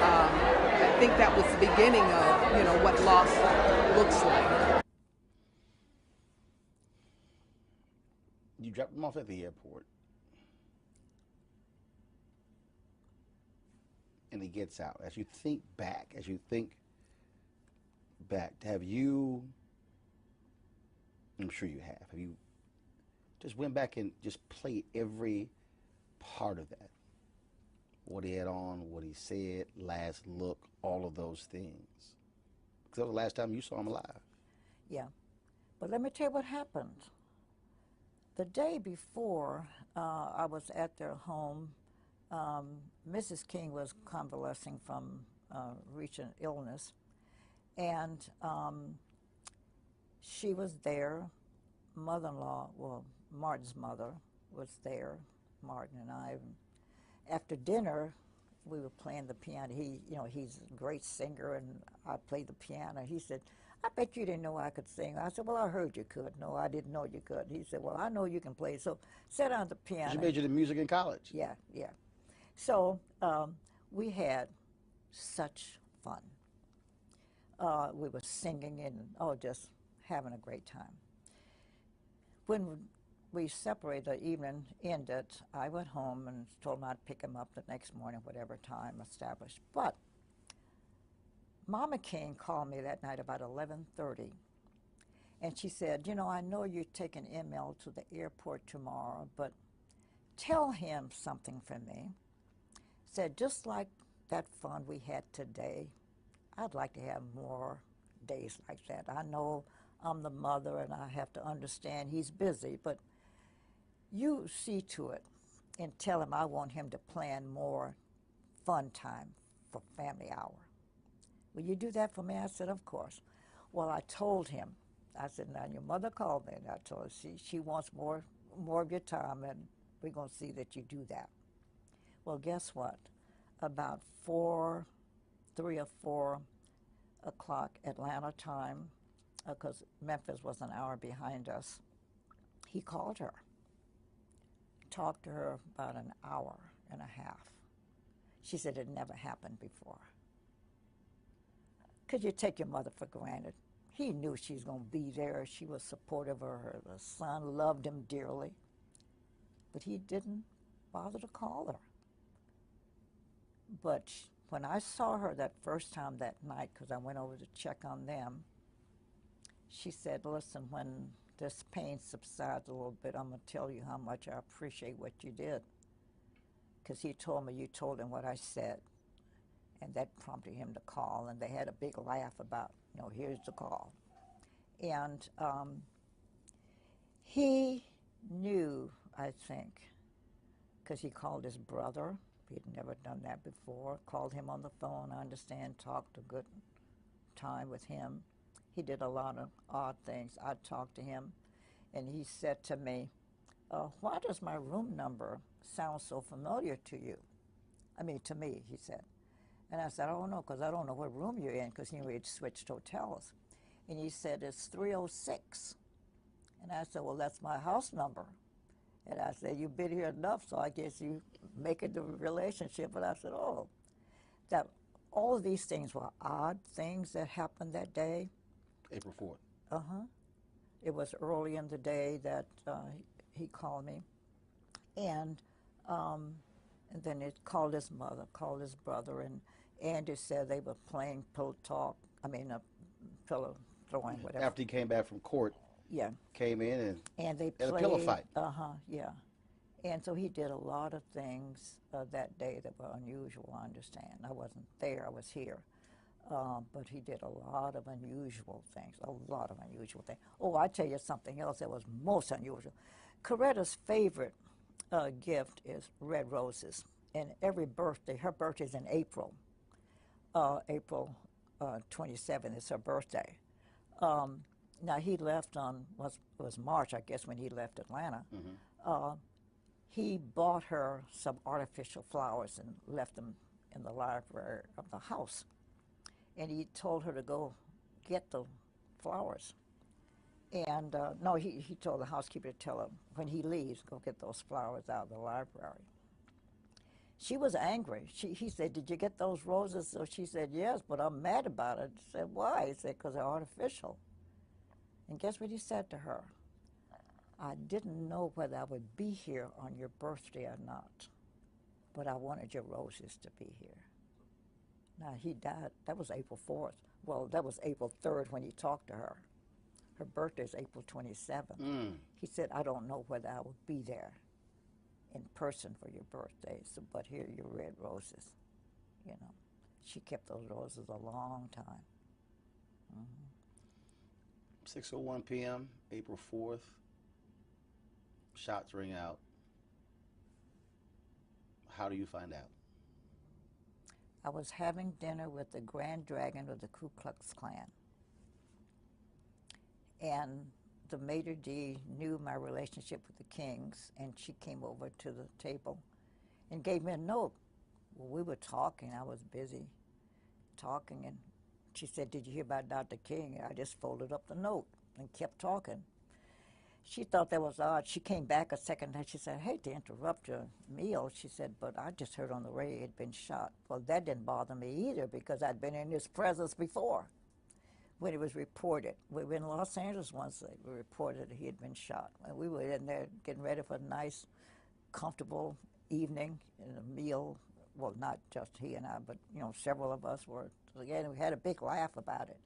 [SPEAKER 11] I think that was the beginning of, you know, what loss looks like.
[SPEAKER 1] You dropped him off at the airport, and he gets out. As you think back, have you, I'm sure you have you just went back and just played every part of that? What he had on, what he said, last look, all of those things. Because that was the last time you saw him alive.
[SPEAKER 12] Yeah. But let me tell you what happened. The day before I was at their home, Mrs. King was convalescing from recent illness, and she was there. Mother-in-law, well, Martin's mother was there, Martin and I. After dinner, we were playing the piano. He, you know, he's a great singer, and I played the piano. He said, I bet you didn't know I could sing. I said, well, I heard you could. No, I didn't know you could. He said, well, I know you can play. So sat down at the piano.
[SPEAKER 1] You majored in music in college?
[SPEAKER 12] Yeah, yeah. So we had such fun. We were singing and, just having a great time. When we separated, the evening ended, I went home and told him I'd pick him up the next morning, whatever time established. But Mama King called me that night about 11:30, and she said, you know, I know you're taking ML to the airport tomorrow, but tell him something for me. Said, just like that fun we had today, I'd like to have more days like that. I know I'm the mother and I have to understand he's busy, but you see to it and tell him I want him to plan more fun time for family hour. Will you do that for me? I said, of course. Well, I told him, I said, now your mother called me, and I told her she wants more of your time, and we're going to see that you do that. Well, guess what? About 3 or 4 o'clock Atlanta time, because Memphis was an hour behind us, he called her, talked to her about an hour and a half. She said it never happened before. Could you take your mother for granted? He knew she was going to be there. She was supportive of her. The son loved him dearly. But he didn't bother to call her. But when I saw her that first time that night, because I went over to check on them, she said, listen, when this pain subsides a little bit, I'm going to tell you how much I appreciate what you did. Because he told me you told him what I said. And that prompted him to call, and they had a big laugh about, you know, here's the call. And he knew, I think, because he called his brother. He'd never done that before. Called him on the phone, I understand, talked a good time with him. He did a lot of odd things. I talked to him, and he said to me, why does my room number sound so familiar to you? I mean, to me, he said. And I said, I don't know, because I don't know what room you're in, because he had switched hotels. And he said, it's 306. And I said, well, that's my house number. And I said, you've been here enough, so I guess you make it the relationship. And I said, oh, that all of these things were odd things that happened that day.
[SPEAKER 1] April 4th.
[SPEAKER 12] Uh-huh. It was early in the day that he called me. And then it called his mother, called his brother, and Andy said they were playing pillow talk, pillow throwing, whatever.
[SPEAKER 1] After he came back from court,
[SPEAKER 12] yeah,
[SPEAKER 1] came in
[SPEAKER 12] and they
[SPEAKER 1] had
[SPEAKER 12] played,
[SPEAKER 1] a pillow fight.
[SPEAKER 12] Yeah. And so he did a lot of things that day that were unusual, I understand. I wasn't there, I was here. But he did a lot of unusual things, a lot of unusual things. Oh, I tell you something else that was most unusual. Coretta's favorite gift is red roses. And every birthday, her birthday's in April. April 27th is her birthday. Now he left on, was March, I guess, when he left Atlanta. Mm-hmm. He bought her some artificial flowers and left them in the library of the house. And he told her to go get the flowers. And no, he told the housekeeper to tell her, when he leaves, go get those flowers out of the library. She was angry. He said, did you get those roses? So she said, yes, but I'm mad about it. She said, why? He said, because they're artificial. And guess what he said to her? I didn't know whether I would be here on your birthday or not, but I wanted your roses to be here. Now, he died, that was April 4th. Well, that was April 3rd when he talked to her. Her birthday's April 27th. Mm. He said, I don't know whether I will be there in person for your birthday, so, but here are your red roses. You know, she kept those roses a long time. Mm-hmm.
[SPEAKER 1] 6:01 p.m., April 4th. Shots ring out. How do you find out?
[SPEAKER 12] I was having dinner with the Grand Dragon of the Ku Klux Klan. And the maitre d' knew my relationship with the Kings, and she came over to the table and gave me a note. Well, we were talking. I was busy talking, and she said, did you hear about Dr. King? I just folded up the note and kept talking. She thought that was odd. She came back a second time. She said, I hate to interrupt your meal. She said, but I just heard on the radio he had been shot. Well, that didn't bother me either because I'd been in his presence before when it was reported. We were in Los Angeles once. They reported that he had been shot. And we were in there getting ready for a nice, comfortable evening and a meal. Well, not just he and I, but, you know, several of us were. Again, we had a big laugh about it.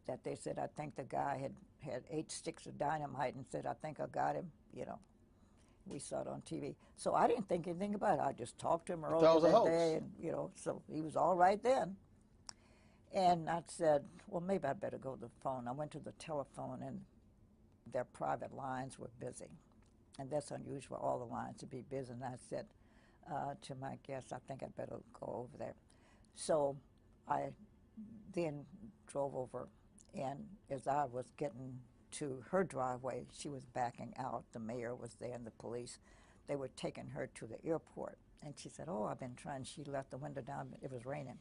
[SPEAKER 12] That they said, I think the guy had 8 sticks of dynamite and said, I think I got him, you know. We saw it on TV. So I didn't think anything about it. I just talked to him earlier that day, and, you know, so he was all right then. And I said, well, maybe I better go to the phone. I went to the telephone, and their private lines were busy. And that's unusual, all the lines to be busy. And I said to my guest, I think I'd better go over there. So I then drove over. And as I was getting to her driveway, she was backing out. The mayor was there and the police. They were taking her to the airport. And she said, oh, I've been trying. She left the window down. It was raining.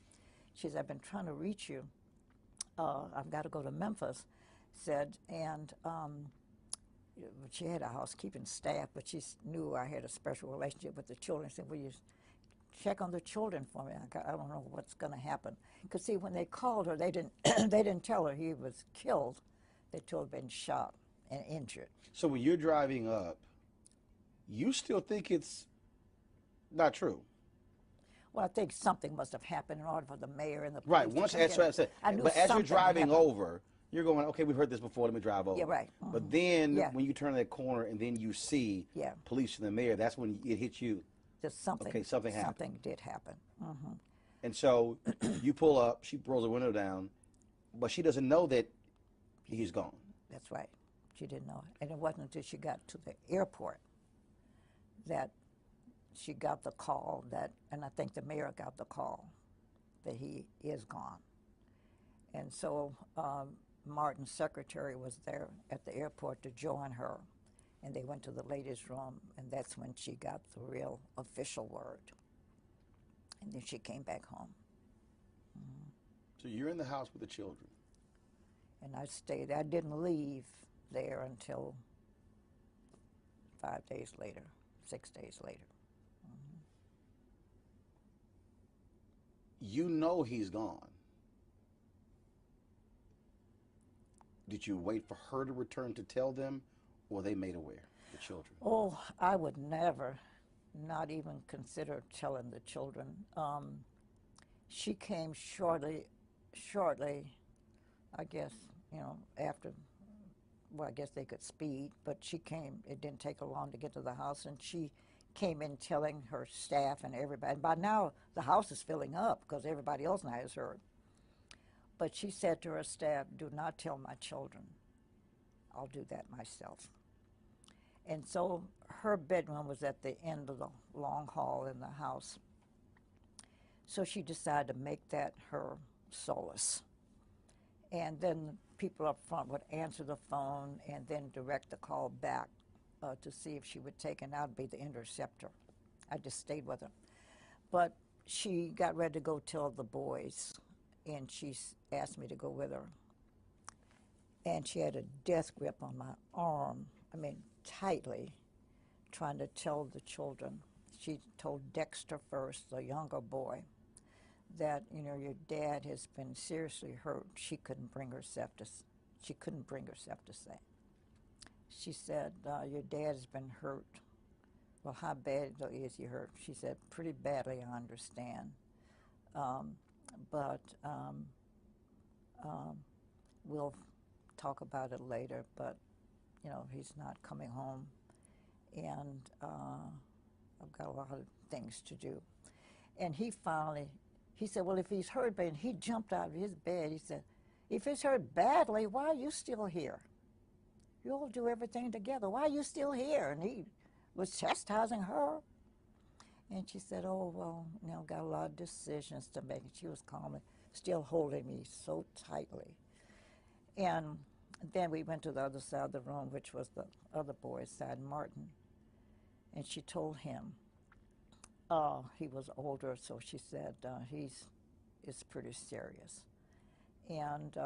[SPEAKER 12] She said, I've been trying to reach you. I've got to go to Memphis, said. And she had a housekeeping staff, but she knew I had a special relationship with the children. She said, will you check on the children for me? I don't know what's going to happen. Because see, when they called her, they didn't they didn't tell her he was killed. They told her he'd been shot and injured.
[SPEAKER 1] So when you're driving up, you still think it's not true?
[SPEAKER 12] Well, I think something must have happened in order for the mayor and the police
[SPEAKER 1] Right.
[SPEAKER 12] to
[SPEAKER 1] Once
[SPEAKER 12] come
[SPEAKER 1] as,
[SPEAKER 12] get it. I knew
[SPEAKER 1] but as you're
[SPEAKER 12] something
[SPEAKER 1] driving
[SPEAKER 12] happened.
[SPEAKER 1] over, you're going, okay, we've heard this before. Let me drive over.
[SPEAKER 12] Yeah, right.
[SPEAKER 1] But then
[SPEAKER 12] Yeah.
[SPEAKER 1] when you turn that corner and then you see
[SPEAKER 12] Yeah.
[SPEAKER 1] police and the mayor, that's when it hits you.
[SPEAKER 12] Just something.
[SPEAKER 1] Okay, something happened.
[SPEAKER 12] Something did happen.
[SPEAKER 1] And so you pull up. She rolls the window down, but she doesn't know that he's gone.
[SPEAKER 12] That's right. She didn't know it. And it wasn't until she got to the airport that she got the call that, and I think the mayor got the call that he is gone. And so Martin's secretary was there at the airport to join her, and they went to the ladies' room, and that's when she got the real official word. And then she came back home.
[SPEAKER 1] So you're in the house with the children.
[SPEAKER 12] And I stayed. I didn't leave there until 5 days later, 6 days later.
[SPEAKER 1] You know he's gone. Did you wait for her to return to tell them, or they made aware, the children?
[SPEAKER 12] Oh, I would never, not even consider telling the children. She came shortly, I guess, after, well, I guess they could speed, but she came, it didn't take her long to get to the house, and she came in telling her staff and everybody. By now, the house is filling up because everybody else now has heard. But she said to her staff, do not tell my children. I'll do that myself. And so her bedroom was at the end of the long hall in the house. So she decided to make that her solace. And then the people up front would answer the phone and then direct the call back to see if she would take, and I'd be the interceptor. I just stayed with her. But she got ready to go tell the boys, and she asked me to go with her. And she had a death grip on my arm, tightly, trying to tell the children. She told Dexter first, the younger boy, that, your dad has been seriously hurt. She couldn't bring herself to say. She said, your dad has been hurt. Well, how bad is he hurt? She said, pretty badly, I understand. But we'll talk about it later, but, he's not coming home. And I've got a lot of things to do. And he said, well, if he's hurt bad, and he jumped out of his bed. He said, if he's hurt badly, why are you still here? You all do everything together. Why are you still here? And he was chastising her. And she said, oh, well, got a lot of decisions to make. She was calmly, still holding me so tightly. And then we went to the other side of the room, which was the other boy's side, Martin. And she told him, he was older, so she said, it's pretty serious. And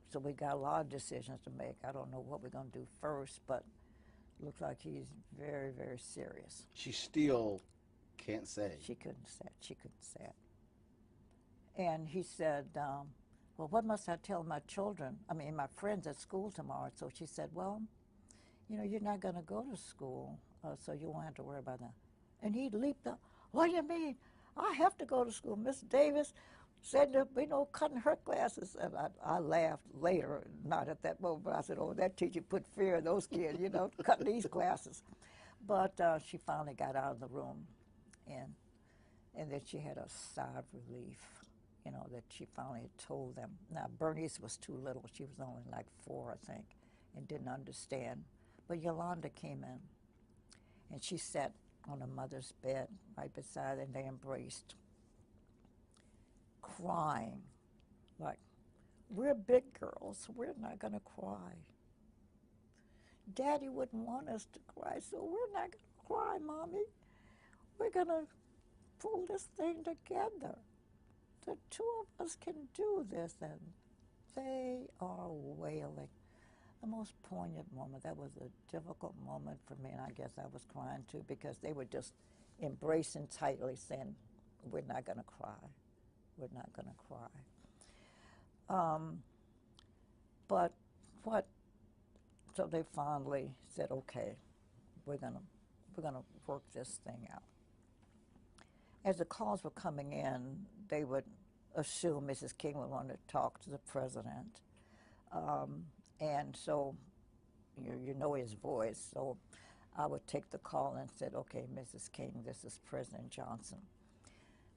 [SPEAKER 12] so we got a lot of decisions to make. I don't know what we're going to do first, but it looks like he's very, very serious.
[SPEAKER 1] She still can't say.
[SPEAKER 12] She couldn't say it. And he said, well, what must I tell my children, my friends at school tomorrow? So she said, well, you're not going to go to school, so you won't have to worry about that. And he leaped up. What do you mean? I have to go to school. Miss Davis said there'd be no cutting her classes. And I laughed later, not at that moment, but I said, oh, that teacher put fear in those kids, cutting these classes. But she finally got out of the room, and then she had a sigh of relief, that she finally had told them. Now, Bernice was too little. She was only like 4, I think, and didn't understand. But Yolanda came in, and she sat on her mother's bed right beside her, and they embraced, crying, like, we're big girls, we're not going to cry. Daddy wouldn't want us to cry, so we're not going to cry, Mommy. We're going to pull this thing together. The two of us can do this. And they are wailing. The most poignant moment, that was a difficult moment for me, and I guess I was crying too, because they were just embracing tightly, saying, we're not going to cry. We're not going to cry. So they finally said, okay, we're gonna work this thing out. as the calls were coming in, they would assume Mrs. King would want to talk to the president. And so you know his voice. So I would take the call and said, okay, Mrs. King, this is President Johnson.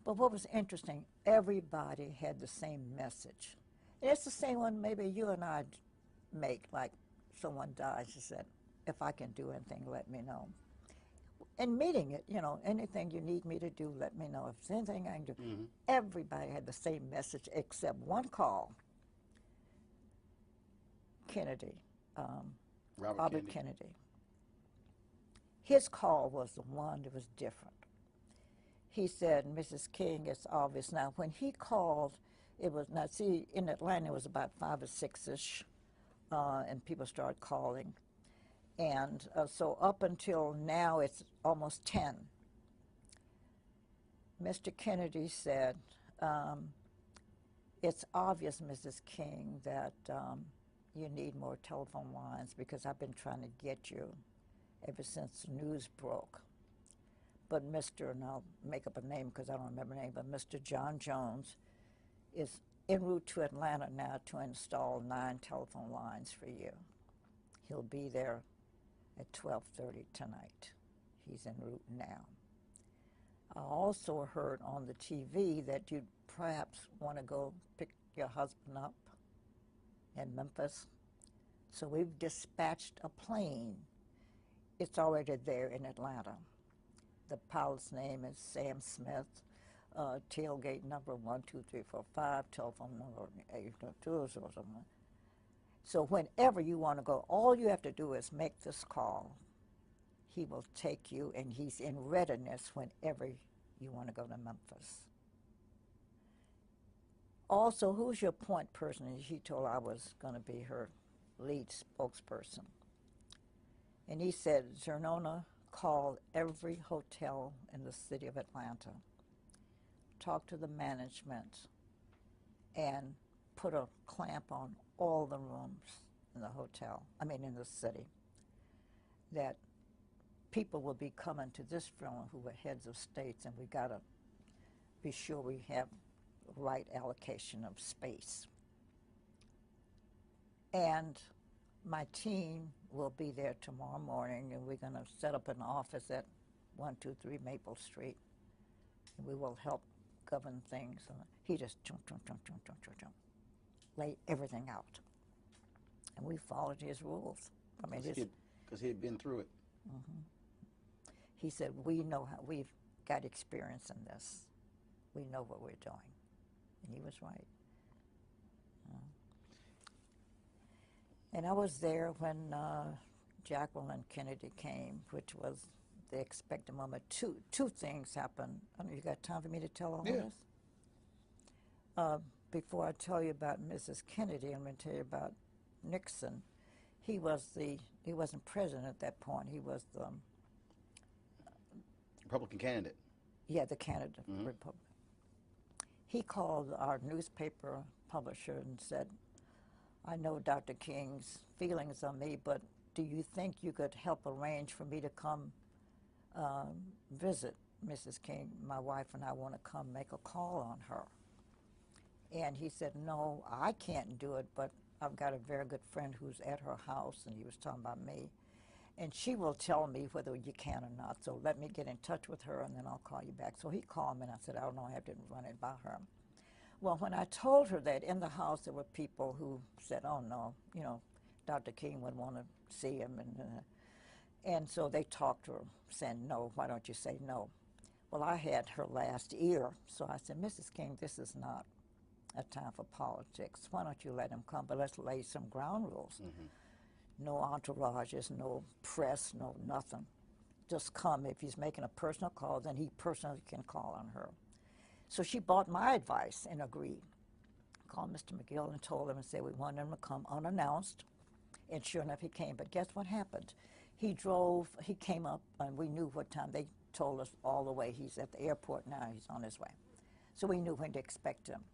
[SPEAKER 12] But what was interesting, everybody had the same message. And it's the same one maybe you and I make, like someone dies, she said, if I can do anything, let me know. And meeting it, you know, anything you need me to do, let me know. If there's anything I can do.
[SPEAKER 1] Mm-hmm.
[SPEAKER 12] Everybody had the same message except one call. Kennedy, Robert Kennedy. His call was the one that was different. He said, Mrs. King, it's obvious now. When he called, it was, now see, in Atlanta it was about 5 or 6-ish, and people started calling. And so up until now, it's almost 10. Mr. Kennedy said, it's obvious, Mrs. King, that you need more telephone lines because I've been trying to get you ever since the news broke. But Mr., and I'll make up a name because I don't remember the name, but Mr. John Jones is en route to Atlanta now to install 9 telephone lines for you. He'll be there at 12:30 tonight. He's en route now. I also heard on the TV that you'd perhaps want to go pick your husband up in Memphis. So we've dispatched a plane. It's already there in Atlanta. The pilot's name is Sam Smith, tailgate number 12345, telephone number 822. So whenever you want to go, all you have to do is make this call. He will take you, and he's in readiness whenever you want to go to Memphis. Also, who's your point person? And she told I was going to be her lead spokesperson. And he said, Zernona, call every hotel in the city of Atlanta, talk to the management, and put a clamp on all the rooms in the hotel, in the city, that people will be coming to this funeral who are heads of states, and we got to be sure we have the right allocation of space. And my team will be there tomorrow morning, and we're going to set up an office at 123 Maple Street, and we will help govern things. He just jump, lay everything out. And we followed his rules.
[SPEAKER 1] Because he had been through it.
[SPEAKER 12] Mm-hmm. He said, we know how, we've got experience in this. We know what we're doing. And he was right. And I was there when Jacqueline Kennedy came, which was the expected moment. Two things happened. I don't know, you got time for me to tell all this? Before I tell you about Mrs. Kennedy, I'm going to tell you about Nixon. He wasn't president at that point. He was the
[SPEAKER 1] Republican candidate.
[SPEAKER 12] Yeah, the candidate of the Republic. He called our newspaper publisher and said, I know Dr. King's feelings on me, but do you think you could help arrange for me to come visit Mrs. King? My wife and I want to come make a call on her. And he said, no, I can't do it, but I've got a very good friend who's at her house, and he was talking about me. And she will tell me whether you can or not, so let me get in touch with her, and then I'll call you back. So he called me, and I said, I don't know, I have to run it by her. Well, when I told her that, in the house there were people who said, oh, no, Dr. King would want to see him. And so they talked to her, saying, no, why don't you say no? Well, I had her last ear, so I said, Mrs. King, this is not a time for politics. Why don't you let him come? But let's lay some ground rules. No entourages, no press, no nothing. Just come. If he's making a personal call, then he personally can call on her. So she bought my advice and agreed. Called Mr. McGill and told him and said we wanted him to come unannounced. And sure enough, he came. But guess what happened? He came up, and we knew what time. They told us all the way. He's at the airport now. He's on his way. So we knew when to expect him.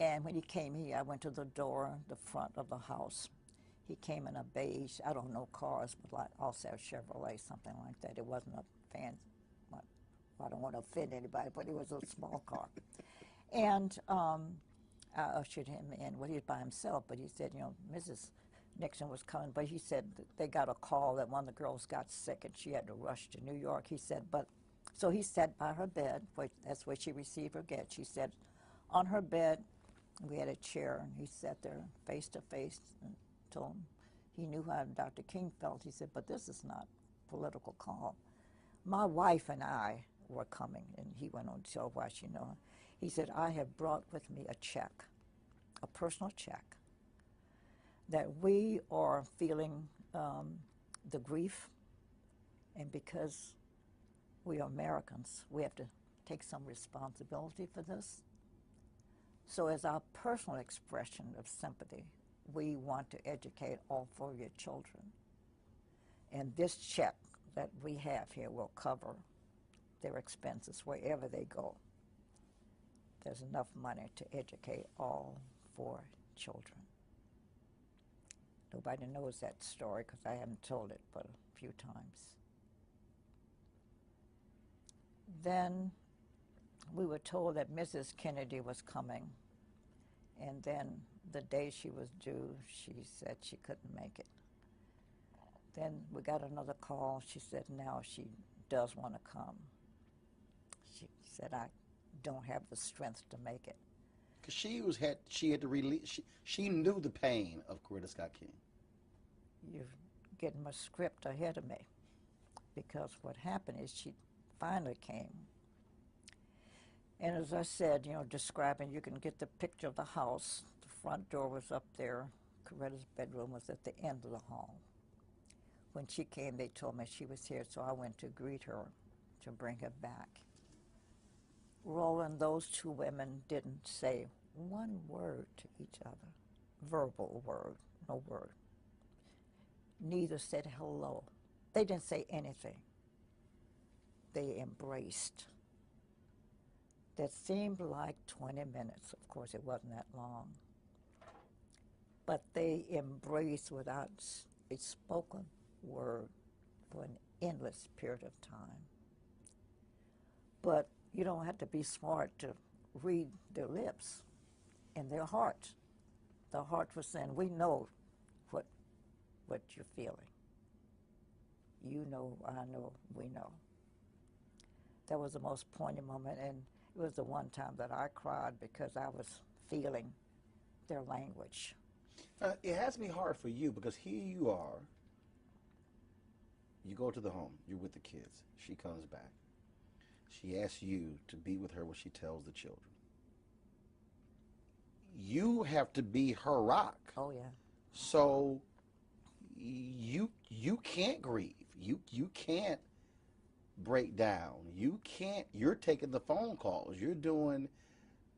[SPEAKER 12] And when he came here, I went to the door, the front of the house. He came in a beige, I don't know cars, but like also a Chevrolet, something like that. It wasn't a I don't want to offend anybody, but it was a small car. And I ushered him in. Well, he was by himself, but he said, you know, Mrs. Nixon was coming, but he said that they got a call that one of the girls got sick and she had to rush to New York. He said, but, so he sat by her bed, that's where she received her get. She said, on her bed, we had a chair, and he sat there face to face and told him he knew how Dr. King felt. He said, but this is not a political call. My wife and I were coming, and he went on to tell why she knew. He said, I have brought with me a check, a personal check, that we are feeling the grief, and because we are Americans, we have to take some responsibility for this. So as our personal expression of sympathy, we want to educate all 4 of your children. And this check that we have here will cover their expenses wherever they go. There's enough money to educate all 4 children. Nobody knows that story because I haven't told it but a few times. Then we were told that Mrs. Kennedy was coming, and then the day she was due, she said she couldn't make it. Then we got another call. She said now she does want to come. She said, I don't have the strength to make it.
[SPEAKER 1] Because she had to release, she knew the pain of Coretta Scott King.
[SPEAKER 12] You're getting my script ahead of me, because what happened is she finally came. And as I said, you know, describing, you can get the picture of the house. The front door was up there. Coretta's bedroom was at the end of the hall. When she came, they told me she was here, so I went to greet her to bring her back. Roland, those 2 women didn't say one word to each other, verbal word, no word. Neither said hello. They didn't say anything. They embraced. That seemed like 20 minutes. Of course, it wasn't that long. But they embraced without a spoken word for an endless period of time. But you don't have to be smart to read their lips and their heart. The heart was saying, we know what you're feeling. You know, I know, we know. That was the most poignant moment, and it was the one time that I cried because I was feeling their language.
[SPEAKER 1] It has to be hard for you because here you are, you go to the home, you're with the kids, she comes back. She asks you to be with her when she tells the children. You have to be her rock.
[SPEAKER 12] Oh, yeah.
[SPEAKER 1] So you can't grieve. You can't break down. You can't, you're taking the phone calls. You're doing,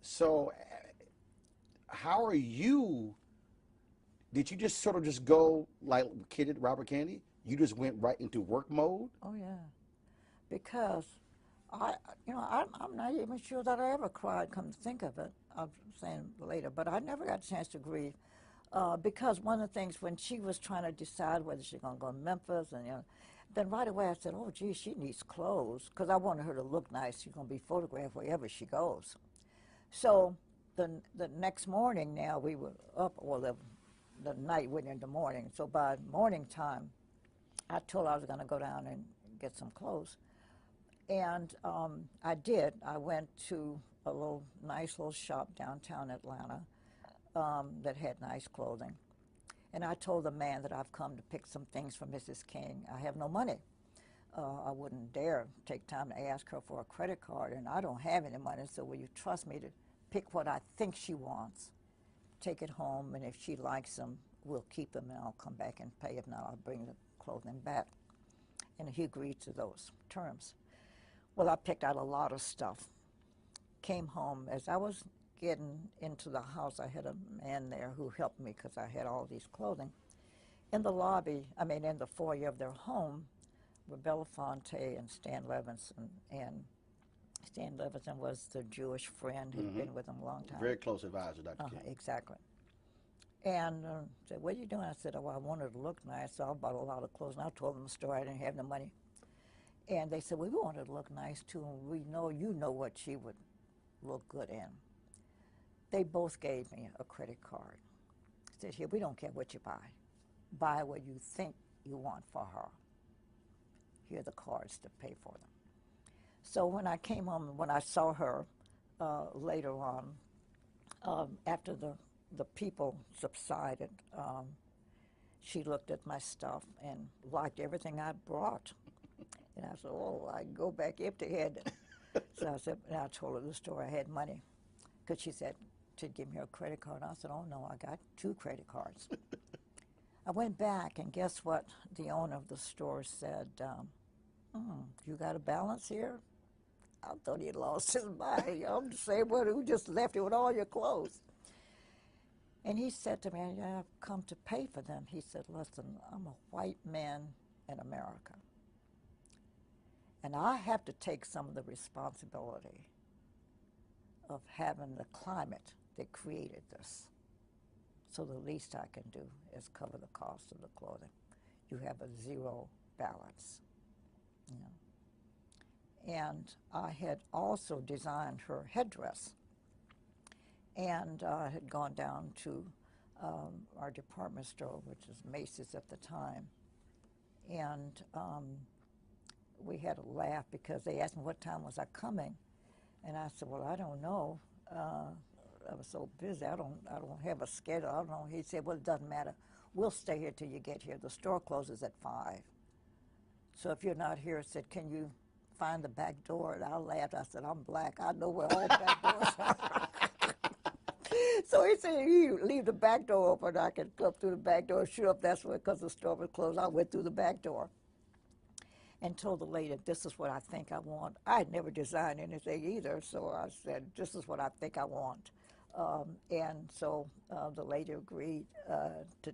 [SPEAKER 1] so how are you, did you just sort of just go like Robert Kennedy? You just went right into work mode?
[SPEAKER 12] Oh, yeah. Because I'm not even sure that I ever cried, come to think of it. I'm saying later, but I never got a chance to grieve because one of the things when she was trying to decide whether she's going to go to Memphis, and then right away I said, oh, gee, she needs clothes because I wanted her to look nice. She's going to be photographed wherever she goes. So the next morning now we were up, or the night went into morning. So by morning time, I told her I was going to go down and get some clothes. And I did. I went to a nice little shop downtown Atlanta that had nice clothing. And I told the man that I've come to pick some things for Mrs. King. I have no money. I wouldn't dare take time to ask her for a credit card, and I don't have any money, so will you trust me to pick what I think she wants, take it home, and if she likes them, we'll keep them, and I'll come back and pay. If not, I'll bring the clothing back. And he agreed to those terms. Well, I picked out a lot of stuff. Came home. As I was getting into the house, I had a man there who helped me because I had all these clothing. In the lobby, in the foyer of their home, were Belafonte and Stan Levinson. And Stan Levinson was the Jewish friend who'd been with him a long time.
[SPEAKER 1] Very close advisor, Dr. King.
[SPEAKER 12] Exactly. And said, what are you doing? I said, oh, I wanted to look nice, so I bought a lot of clothes. And I told them the story. I didn't have the money. And they said, well, we want her to look nice too, and we know you know what she would look good in. They both gave me a credit card. Said, here, we don't care what you buy. Buy what you think you want for her. Here are the cards to pay for them. So when I came home, when I saw her later on, after the people subsided, she looked at my stuff and liked everything I brought. And I said, oh, I can go back empty-handed. So I said, and I told her the story. I had money. Because she said, to give me her credit card. I said, oh, no, I got 2 credit cards. I went back, and guess what the owner of the store said? You got a balance here? I thought he had lost his mind. I'm the same one who just left you with all your clothes. And he said to me, I've come to pay for them. He said, listen, I'm a white man in America. And I have to take some of the responsibility of having the climate that created this. So the least I can do is cover the cost of the clothing. You have a zero balance. You know. And I had also designed her headdress. And I had gone down to our department store, which was Macy's at the time. And we had a laugh because they asked me what time was I coming. And I said, well, I don't know. I was so busy. I don't have a schedule. I don't know. He said, well, it doesn't matter. We'll stay here till you get here. The store closes at 5. So if you're not here, I said, can you find the back door? And I laughed. I said, I'm black. I know where all the back doors are. So he said, you leave the back door open. I can come through the back door. Sure, if that's what, because the store was closed, I went through the back door and told the lady, this is what I think I want. I had never designed anything either, so I said, this is what I think I want. And so the lady agreed to,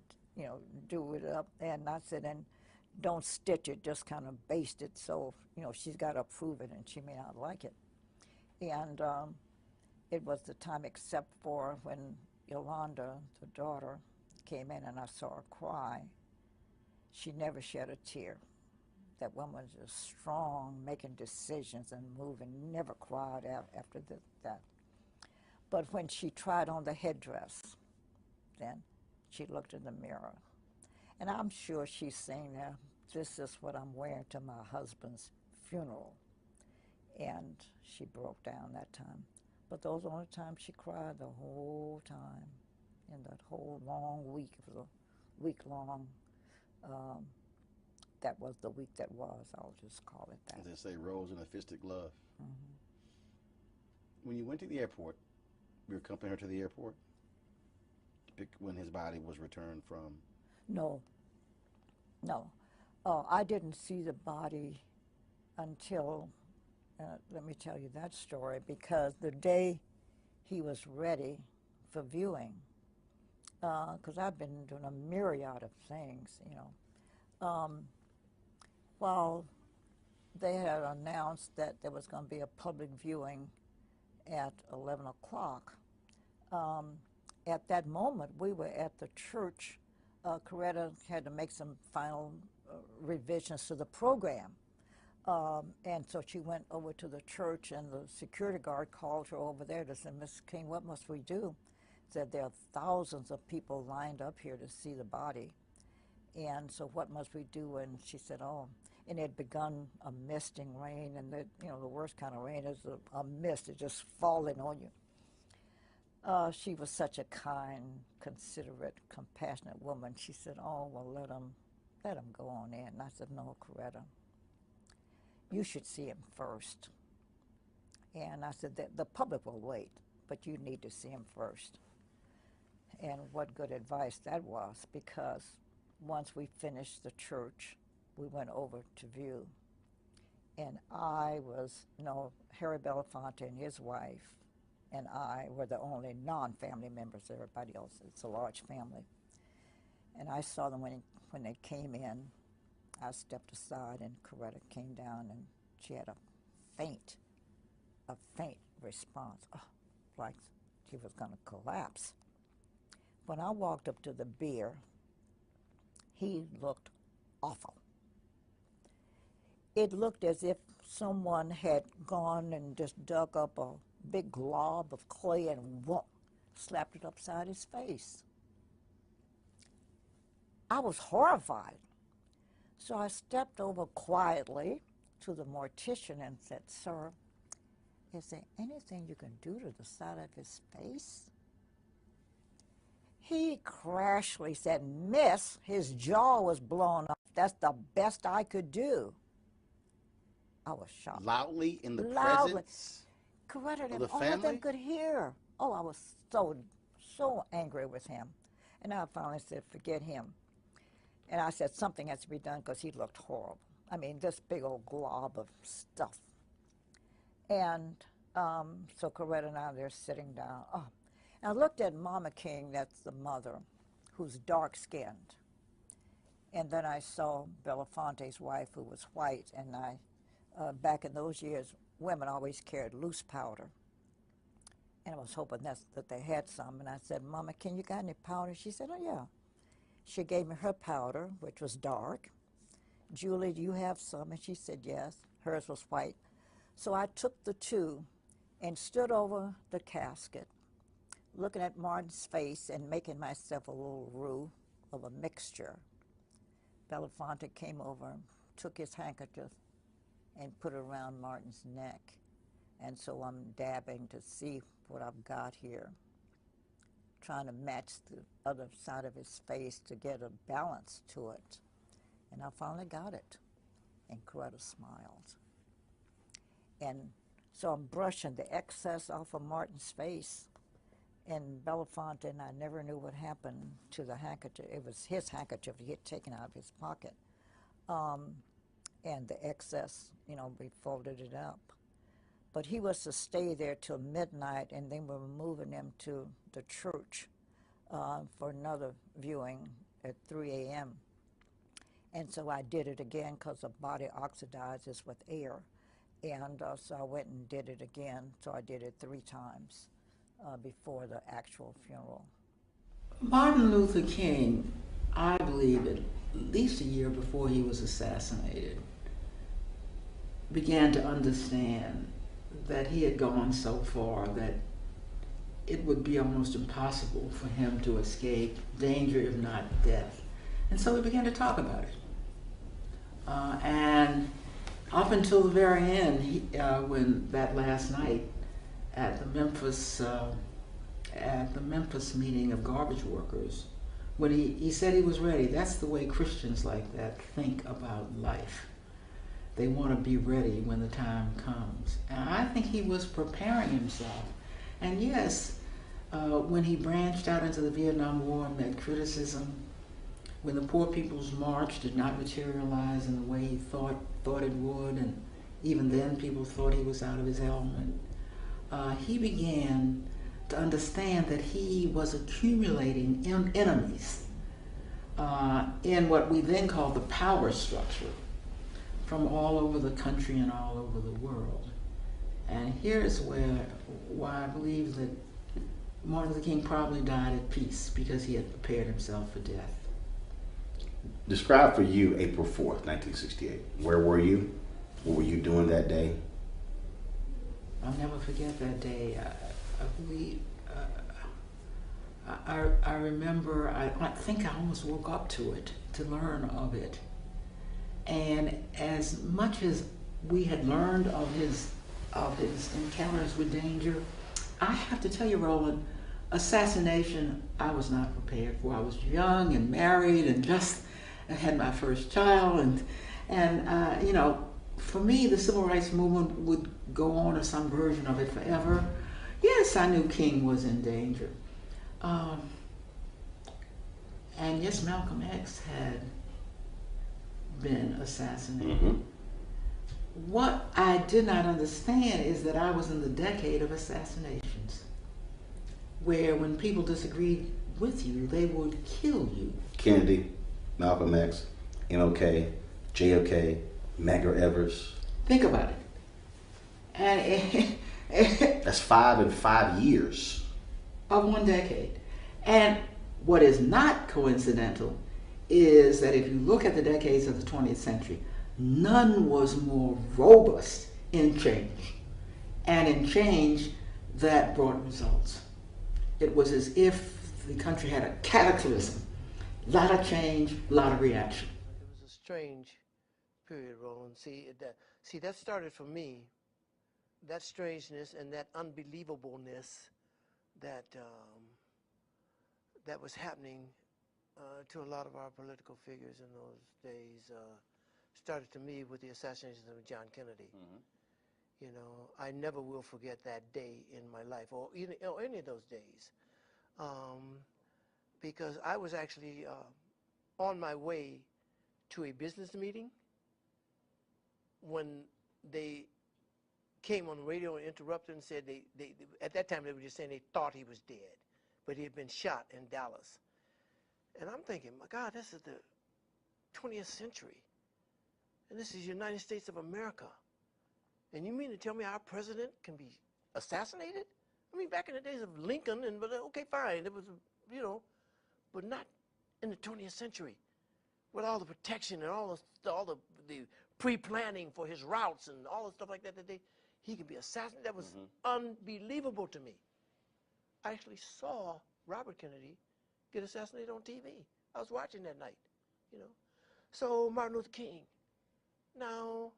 [SPEAKER 12] do it up. And I said, and don't stitch it, just kind of baste it. So, she's got to approve it, and she may not like it. And it was the time except for when Yolanda, the daughter, came in and I saw her cry. She never shed a tear. That woman was just strong, making decisions and moving, never cried out after that. But when she tried on the headdress, then she looked in the mirror. And I'm sure she's saying now, this is what I'm wearing to my husband's funeral. And she broke down that time. But those were the only times she cried the whole time. In that whole long week, it was a week long. That was the week that was, I'll just call it that.
[SPEAKER 1] As they say, rose in a fisted glove.
[SPEAKER 12] Mm-hmm.
[SPEAKER 1] When you went to the airport, you accompanied her to the airport to pick when his body was returned from?
[SPEAKER 12] No. I didn't see the body until, let me tell you that story, because the day he was ready for viewing, because I've been doing a myriad of things, while they had announced that there was going to be a public viewing at 11 o'clock, at that moment we were at the church. Coretta had to make some final revisions to the program. And so she went over to the church, and the security guard called her over there to say, Miss King, what must we do? Said there are thousands of people lined up here to see the body. And so what must we do? And she said, oh, and it had begun a misting rain, and the worst kind of rain is a mist, it's just falling on you. She was such a kind, considerate, compassionate woman. She said, oh, well, let him go on in. And I said, no, Coretta, you should see him first. And I said, the public will wait, but you need to see him first. And what good advice that was, because once we finished the church, we went over to view. And Harry Belafonte and his wife and I were the only non-family members. Everybody else, it's a large family. And I saw them when they came in. I stepped aside, and Coretta came down, and she had a faint response, like she was going to collapse. When I walked up to the bier, he looked awful. it looked as if someone had gone and just dug up a big glob of clay and whoop, slapped it upside his face. I was horrified. So I stepped over quietly to the mortician and said, "Sir, is there anything you can do to the side of his face?" He crashly said, "Miss, his jaw was blown off. That's the best I could do." I was shocked.
[SPEAKER 1] Loudly in the
[SPEAKER 12] Loudly.
[SPEAKER 1] presence
[SPEAKER 12] Coretta
[SPEAKER 1] of
[SPEAKER 12] and
[SPEAKER 1] the
[SPEAKER 12] all of them
[SPEAKER 1] family?
[SPEAKER 12] could hear. Oh, I was so angry with him. And I finally said, "Forget him." And I said, something has to be done because he looked horrible. I mean, this big old glob of stuff. And so Coretta and I, they're sitting down. Oh, and I looked at Mama King, that's the mother, who's dark-skinned. And then I saw Belafonte's wife, who was white. And back in those years, women always carried loose powder. And I was hoping that they had some. And I said, "Mama King, you got any powder?" She said, "Oh, yeah." She gave me her powder, which was dark. "Julie, do you have some?" And she said yes. Hers was white. So I took the two and stood over the casket, looking at Martin's face and making myself a little roux of a mixture. Belafonte came over, took his handkerchief, and put it around Martin's neck. And so I'm dabbing to see what I've got here, trying to match the other side of his face to get a balance to it. And I finally got it. And Coretta smiled. And so I'm brushing the excess off of Martin's face. And Belafonte and I never knew what happened to the handkerchief. It was his handkerchief he had taken out of his pocket. And the excess, we folded it up. But he was to stay there till midnight, and then we were moving him to the church for another viewing at 3 a.m. And so I did it again because the body oxidizes with air. And so I went and did it again. So I did it 3 times before the actual funeral.
[SPEAKER 13] Martin Luther King, I believe at least a year before he was assassinated, began to understand that he had gone so far that it would be almost impossible for him to escape danger, if not death. And so we began to talk about it. And up until the very end, when that last night at the Memphis meeting of garbage workers, when he said he was ready. That's the way Christians like that think about life. They want to be ready when the time comes. And I think he was preparing himself. And yes, when he branched out into the Vietnam War and met criticism, when the Poor People's March did not materialize in the way he thought it would, and even then people thought he was out of his element, he began to understand that he was accumulating enemies in what we then call the power structure from all over the country and all over the world. And here's why I believe that Martin Luther King probably died at peace, because he had prepared himself for death.
[SPEAKER 1] Describe for you April 4th, 1968. Where were you? What were you doing that day?
[SPEAKER 13] I'll never forget that day. I remember, I think I almost woke up to it, to learn of it. And as much as we had learned of his encounters with danger, I have to tell you, Roland, assassination I was not prepared for. I was young and married and just had my first child, and you know, for me the civil rights movement would go on, or some version of it, forever. Yes, I knew King was in danger. And yes, Malcolm X had been assassinated. Mm-hmm. What I did not understand is that I was in the decade of assassinations, where when people disagreed with you, they would kill you.
[SPEAKER 1] Kennedy, Malcolm X, MLK, JFK, Medgar Evers.
[SPEAKER 13] Think about it. And
[SPEAKER 1] that's 5 in 5 years.
[SPEAKER 13] Of one decade. And what is not coincidental is that if you look at the decades of the 20th century, none was more robust in change, and in change that brought results. It was as if the country had a cataclysm, a lot of change, a lot of reaction.
[SPEAKER 14] It was a strange period, Roland. See, that started for me, that strangeness and that unbelievableness that that was happening to a lot of our political figures in those days. Started to me with the assassination of John Kennedy. You know, I never will forget that day in my life, or any of those days, because I was actually on my way to a business meeting when they came on the radio and interrupted and said they at that time they were just saying they thought he was dead, but he had been shot in Dallas. And I'm thinking, my God, this is the 20th century, and this is the United States of America. And you mean to tell me our president can be assassinated? I mean, back in the days of Lincoln, but okay, fine, it was, you know, but not in the 20th century, with all the protection and all the pre-planning for his routes and all the stuff like that. He could be assassinated. That was unbelievable to me. I actually saw Robert Kennedy get assassinated on TV. I was watching that night, you know. So Martin Luther King. Now,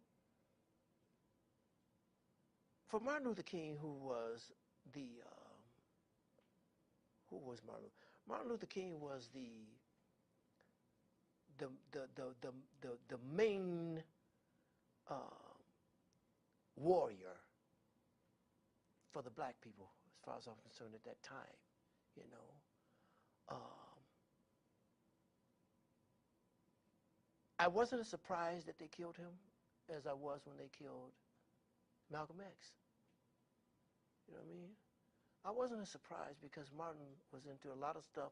[SPEAKER 14] for Martin Luther King, who was Martin Luther King was the main warrior for the black people, as far as I'm concerned at that time, you know. I wasn't as surprised that they killed him as I was when they killed Malcolm X. You know what I mean? I wasn't as surprised because Martin was into a lot of stuff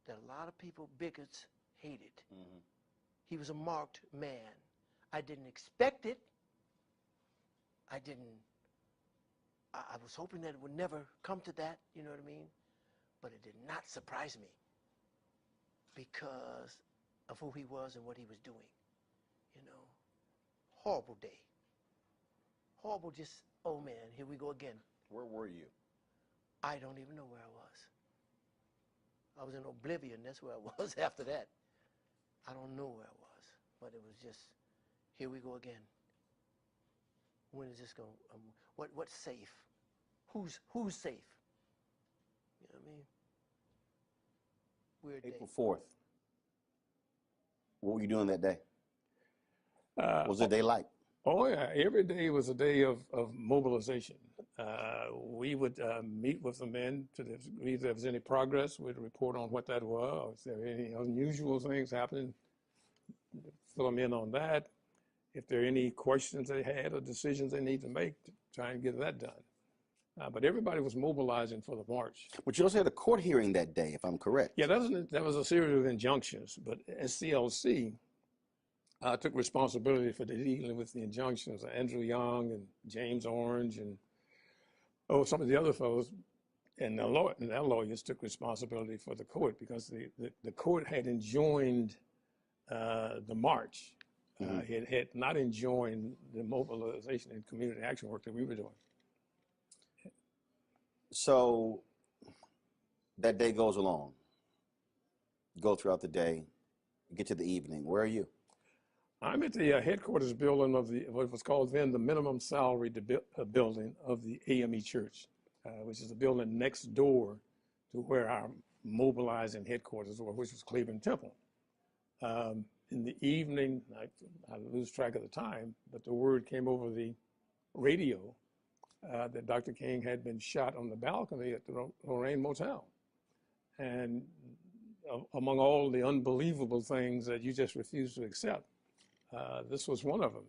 [SPEAKER 14] that a lot of people, bigots, hated. He was a marked man. I didn't expect it. I was hoping that it would never come to that, you know what I mean? But it did not surprise me because of who he was and what he was doing, you know. Horrible day. Horrible, just, oh man, here we go again.
[SPEAKER 1] Where were you?
[SPEAKER 14] I don't even know where I was. I was in oblivion, that's where I was after that. I don't know where I was, but it was just, here we go again. When is this going, what's safe? Who's safe? You know what I mean? Weird
[SPEAKER 1] April
[SPEAKER 14] day.
[SPEAKER 1] 4th. What were you doing that day? What was the day like?
[SPEAKER 15] Oh yeah, every day was a day of mobilization. We would meet with the men to the degree if there was any progress. We'd report on what that was. If there were any unusual things happening, fill them in on that. If there are any questions they had or decisions they need to make, to try and get that done. But everybody was mobilizing for the march.
[SPEAKER 1] But you also had a court hearing that day, if I'm correct.
[SPEAKER 15] Yeah, that was a series of injunctions, but SCLC took responsibility for dealing with the injunctions. Andrew Young and James Orange and some of the other fellows and their lawyers took responsibility for the court because the court had enjoined the march. It had not enjoined the mobilization and community action work that we were doing.
[SPEAKER 1] So that day goes along. You go throughout the day, you get to the evening. Where are you?
[SPEAKER 15] I'm at the headquarters building of what was called then the minimum salary building of the AME Church, which is the building next door to where our mobilizing headquarters were, which was Cleveland Temple. In the evening, I lose track of the time, but the word came over the radio that Dr. King had been shot on the balcony at the Lorraine Motel. And among all the unbelievable things that you just refuse to accept, this was one of them.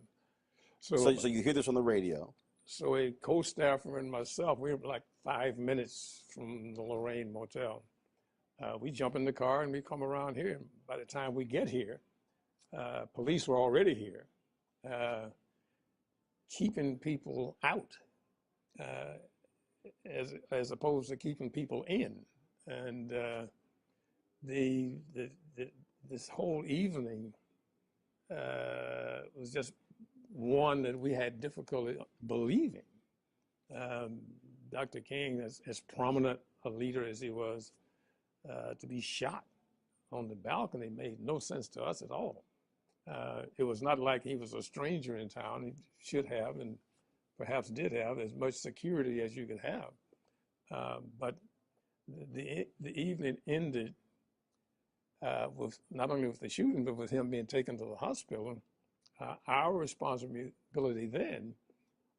[SPEAKER 1] So you hear this on the radio.
[SPEAKER 15] So a co-staffer and myself, we were like 5 minutes from the Lorraine Motel. We jump in the car and we come around here. And by the time we get here, police were already here, keeping people out as opposed to keeping people in. And this whole evening was just one that we had difficulty believing. Dr. King, as prominent a leader as he was, to be shot on the balcony made no sense to us at all. It was not like he was a stranger in town. He should have, and perhaps did have, as much security as you could have. But the evening ended with not only with the shooting, but with him being taken to the hospital. Our responsibility then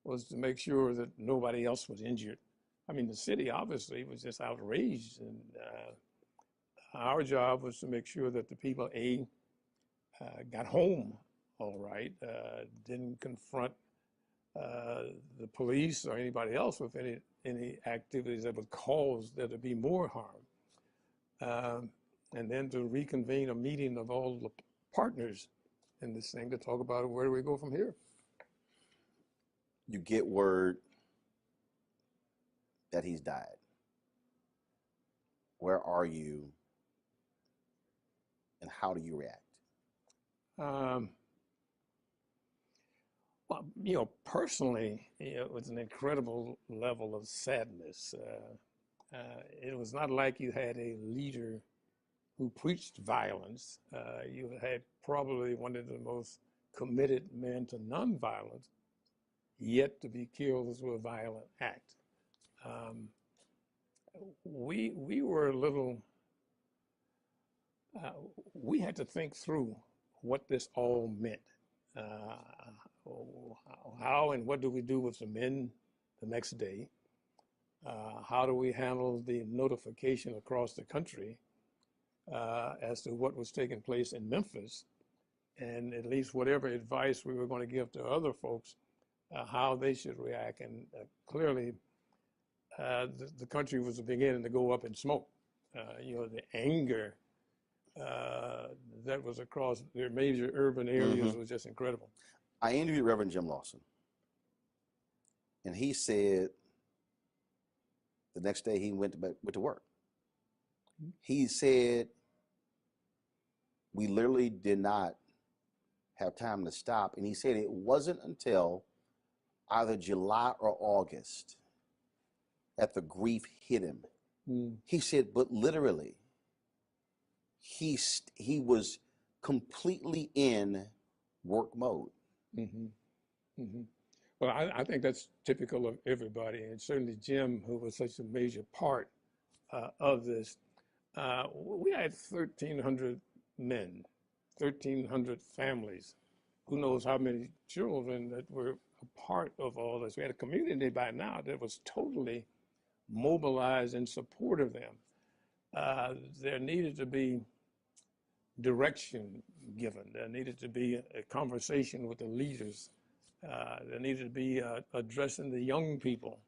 [SPEAKER 15] was to make sure that nobody else was injured. I mean, the city obviously was just outraged, and our job was to make sure that the people, got home all right, didn't confront the police or anybody else with any activities that would cause there to be more harm. And then to reconvene a meeting of all the partners in this thing to talk about where do we go from here.
[SPEAKER 1] You get word that he's died. Where are you and how do you react?
[SPEAKER 15] Well, you know, personally, it was an incredible level of sadness. It was not like you had a leader who preached violence. You had probably one of the most committed men to nonviolence, yet to be killed through a violent act. We were a little, we had to think through what this all meant. How and what do we do with the men the next day? How do we handle the notification across the country as to what was taking place in Memphis, and at least whatever advice we were going to give to other folks, how they should react. And clearly, the country was beginning to go up in smoke. You know, the anger that was across their major urban areas was just incredible.
[SPEAKER 1] I interviewed Reverend Jim Lawson, and he said the next day he went to work. He said, we literally did not have time to stop. And he said it wasn't until either July or August that the grief hit him. He said, but literally, he was completely in work mode.
[SPEAKER 15] Well, I think that's typical of everybody, and certainly Jim, who was such a major part of this. We had 1,300 men, 1,300 families. Who knows how many children that were a part of all this. We had a community by now that was totally mobilized in support of them. There needed to be direction given. There needed to be a conversation with the leaders. There needed to be addressing the young people,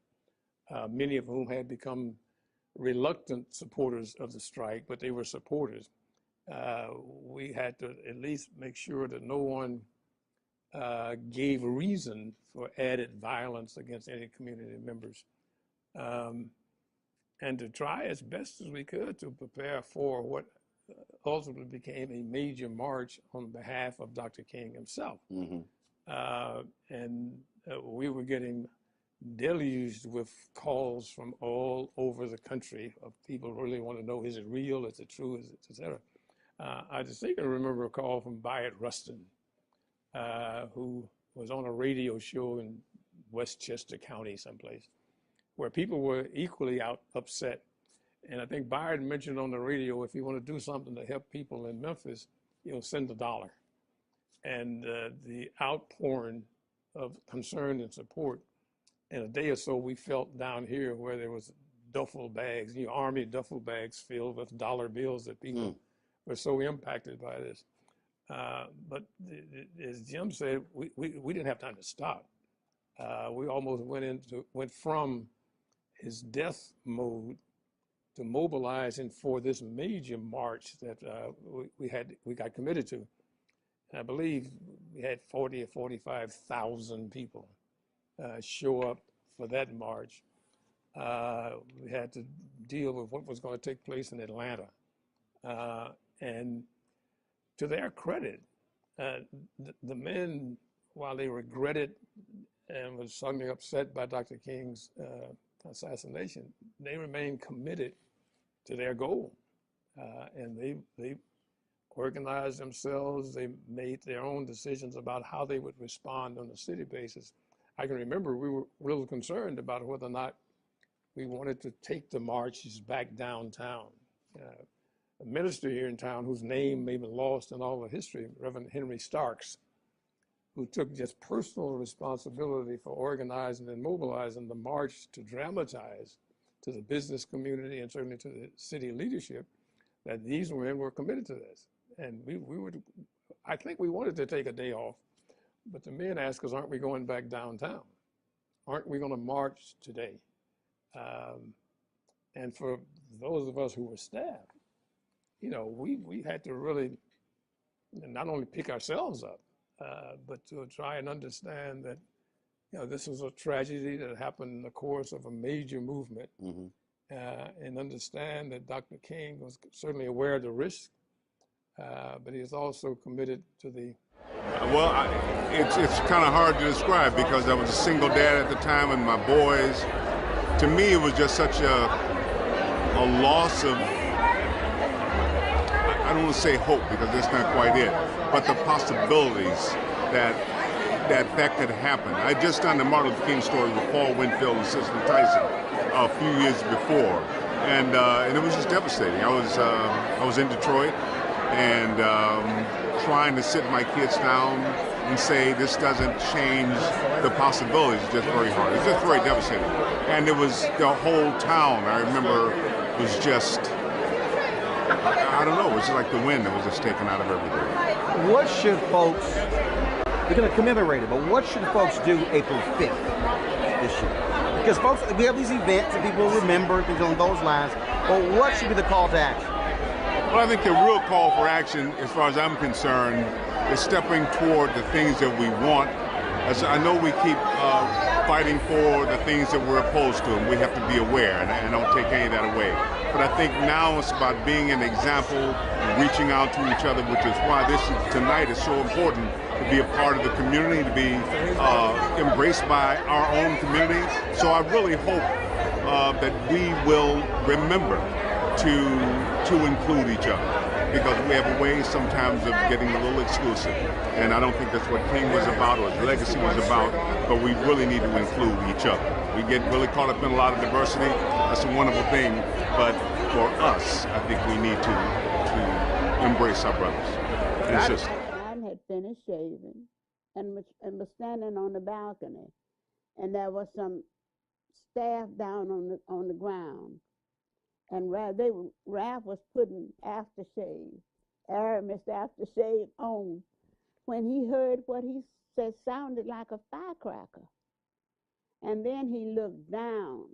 [SPEAKER 15] many of whom had become reluctant supporters of the strike, but they were supporters. We had to at least make sure that no one gave reason for added violence against any community members. And to try as best as we could to prepare for what ultimately became a major march on behalf of Dr. King himself. And we were getting deluged with calls from all over the country of people who really want to know, is it real, is it true, is it, et cetera. I distinctly remember a call from Byatt Rustin, who was on a radio show in Westchester County someplace, where people were equally upset. And I think Byatt mentioned on the radio, if you want to do something to help people in Memphis, send $1. And the outpouring of concern and support, in a day or so, we felt down here where there was duffel bags, army duffel bags filled with dollar bills that people were so impacted by this. But as Jim said, we didn't have time to stop. We almost went from his death mode to mobilizing for this major march that we got committed to. And I believe we had 40 or 45,000 people show up for that march. We had to deal with what was going to take place in Atlanta. And to their credit, The men, while they regretted and was suddenly upset by Dr. King's assassination, they remained committed to their goal. And they organized themselves. They made their own decisions about how they would respond on a city basis. I can remember we were real concerned about whether or not we wanted to take the marches back downtown. A minister here in town whose name may be lost in all the history, Reverend Henry Starks, who took just personal responsibility for organizing and mobilizing the march to dramatize to the business community and certainly to the city leadership that these men were committed to this. And I think we wanted to take a day off, but the men asked us, aren't we going back downtown? Aren't we going to march today? And for those of us who were staff, you know, we had to really not only pick ourselves up, but to try and understand that, you know, this was a tragedy that happened in the course of a major movement, and understand that Dr. King was certainly aware of the risk, but he was also committed to the.
[SPEAKER 7] Well, it's kind of hard to describe because I was a single dad at the time and my boys. To me, it was just such a loss of, I don't want to say hope because that's not quite it, but the possibilities that could happen. I had just done the Martin Luther King story with Paul Winfield and Sister Tyson a few years before, and it was just devastating. I was in Detroit and trying to sit my kids down and say this doesn't change the possibilities. It's just very hard. It's just very devastating. And it was the whole town. I remember was just, I don't know, it was just like the wind that was just taken out of everything.
[SPEAKER 16] What should folks, we're going to commemorate it, but what should folks do April 5th this year? Because folks, we have these events that people remember, things along those lines, but what should be the call to action?
[SPEAKER 7] Well, I think the real call for action, as far as I'm concerned, is stepping toward the things that we want. As I know we keep fighting for the things that we're opposed to, and we have to be aware, and I don't take any of that away. But I think now it's about being an example, reaching out to each other, which is why tonight is so important, to be a part of the community, to be embraced by our own community. So I really hope that we will remember to include each other, because we have a way sometimes of getting a little exclusive. And I don't think that's what King was about or his legacy was about, but we really need to include each other. We get really caught up in a lot of diversity. That's a wonderful thing, but for us, I think we need to embrace our brothers and sisters.
[SPEAKER 8] I had finished shaving and was standing on the balcony, and there was some staff down on the ground. And Ralph was putting aftershave, Aramis aftershave on, when he heard what he said sounded like a firecracker. And then he looked down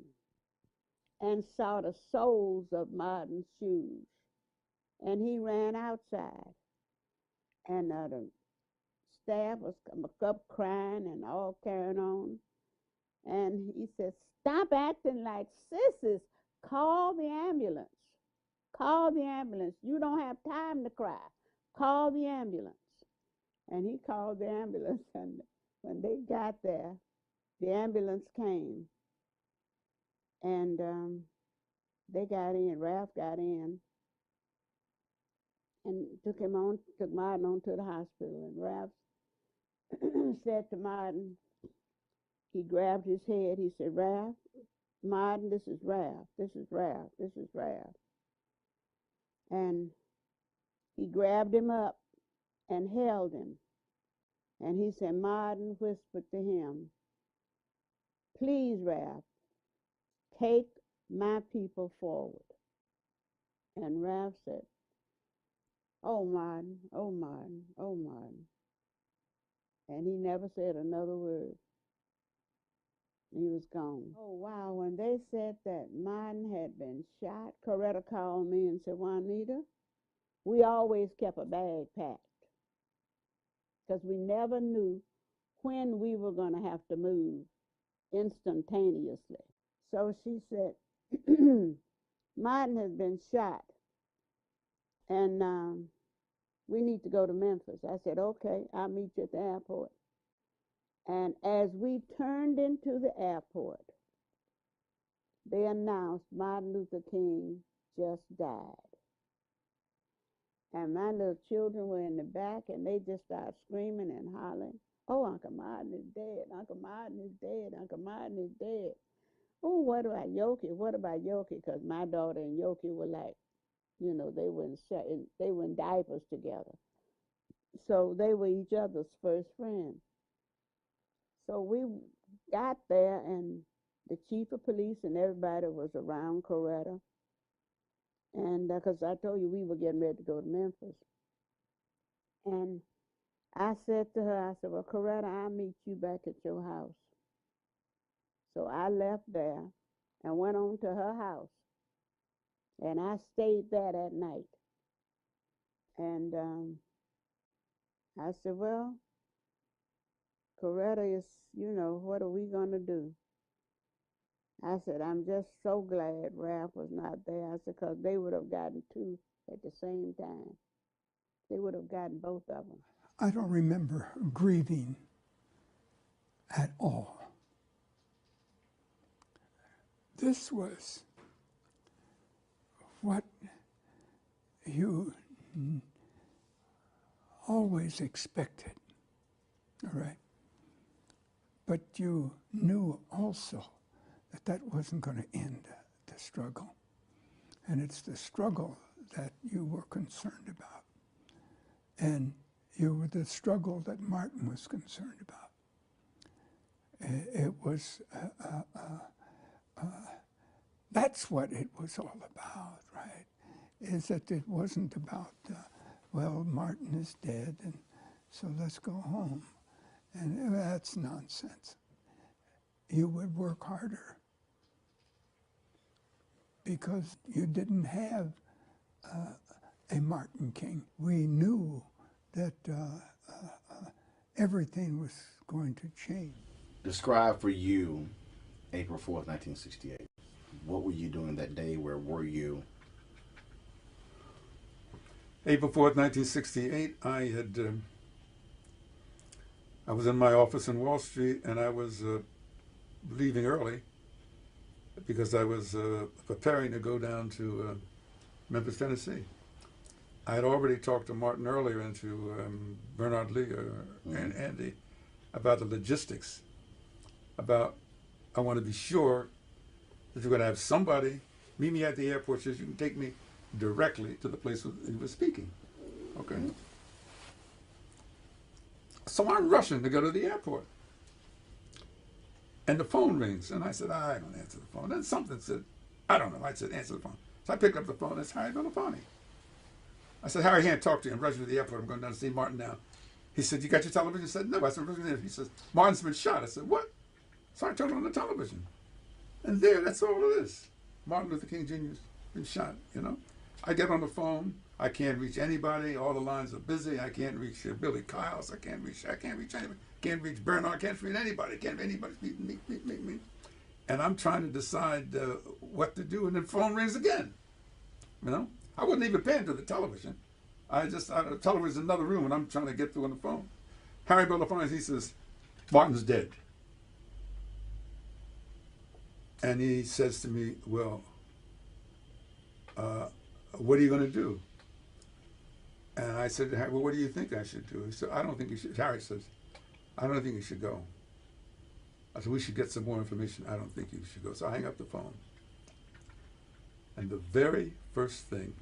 [SPEAKER 8] and saw the soles of Martin's shoes. And he ran outside. And the staff was up crying and all carrying on. And he said, "Stop acting like sissies. Call the ambulance. Call the ambulance. You don't have time to cry. Call the ambulance." And he called the ambulance, and when they got there, the ambulance came. And they got in, Ralph got in, and took Martin on to the hospital. And Ralph said to Martin, he grabbed his head, he said, "Ralph, Martin, this is Ralph, this is Ralph, this is Ralph." And he grabbed him up and held him. And he said, Martin whispered to him, "Please, Ralph, take my people forward." And Ralph said, "Oh, Martin, oh, Martin, oh, Martin." And he never said another word. He was gone. Oh, wow, when they said that Martin had been shot, Coretta called me and said, "Juanita, we always kept a bag packed, because we never knew when we were going to have to move instantaneously." So she said, "Martin has been shot, and we need to go to Memphis. I said, okay, I'll meet you at the airport. And as we turned into the airport, they announced Martin Luther King just died. And my little children were in the back, and they just started screaming and hollering, oh, Uncle Martin is dead, Uncle Martin is dead, Uncle Martin is dead. Oh, what about Yoki? What about Yoki? Because my daughter and Yoki were like, you know, they were in diapers together. So they were each other's first friends. So we got there, and the chief of police and everybody was around Coretta. And because I told you we were getting ready to go to Memphis. And I said to her, I said, well, Coretta, I'll meet you back at your house. So I left there and went on to her house. And I stayed there that night. And I said, well, Coretta is, you know, what are we going to do? I said, I'm just so glad Ralph was not there. I said, because they would have gotten two at the same time. They would have gotten both of them.
[SPEAKER 17] I don't remember grieving at all. This was what you always expected, all right? But you knew also that that wasn't going to end the struggle. And it's the struggle that you were concerned about. And you were the struggle that Martin was concerned about. It was, that's what it was all about, right? Is that it wasn't about, well, Martin is dead, and so let's go home. And that's nonsense. You would work harder because you didn't have a Martin King. We knew that everything was going to change.
[SPEAKER 1] Describe for you April 4th, 1968. What were you doing that day? Where were you?
[SPEAKER 9] April 4th, 1968, I was in my office in Wall Street, and I was leaving early because I was preparing to go down to Memphis, Tennessee. I had already talked to Martin earlier and to Bernard Lee and Andy about the logistics, about I want to be sure that you're going to have somebody meet me at the airport so you can take me directly to the place where he was speaking. Okay. So I'm rushing to go to the airport. And the phone rings. And I said, I don't answer the phone. Then something said, I don't know. I said, answer the phone. So I picked up the phone. It's Harry Belafonte. I said, Harry, I can't talk to you. I'm rushing to the airport. I'm going down to see Martin now. He said, you got your television? I said, no. I said, he says, Martin's been shot. I said, what? So I turned on the television. And there, that's all it is. Martin Luther King Jr.'s been shot, you know. I get on the phone. I can't reach anybody. All the lines are busy. I can't reach Billy Kyles. I can't reach anybody. Can't reach Bernard. Can't reach anybody. Can't anybody meet me. And I'm trying to decide what to do. And then the phone rings again. You know, I wasn't even paying to the television. The television's in another room, and I'm trying to get through on the phone. Harry Belafonte, he says, Martin's dead. And he says to me, well, what are you going to do? And I said, well, what do you think I should do? He said, I don't think you should. Harry says, I don't think you should go. I said, we should get some more information. I don't think you should go. So I hang up the phone. And the very first thing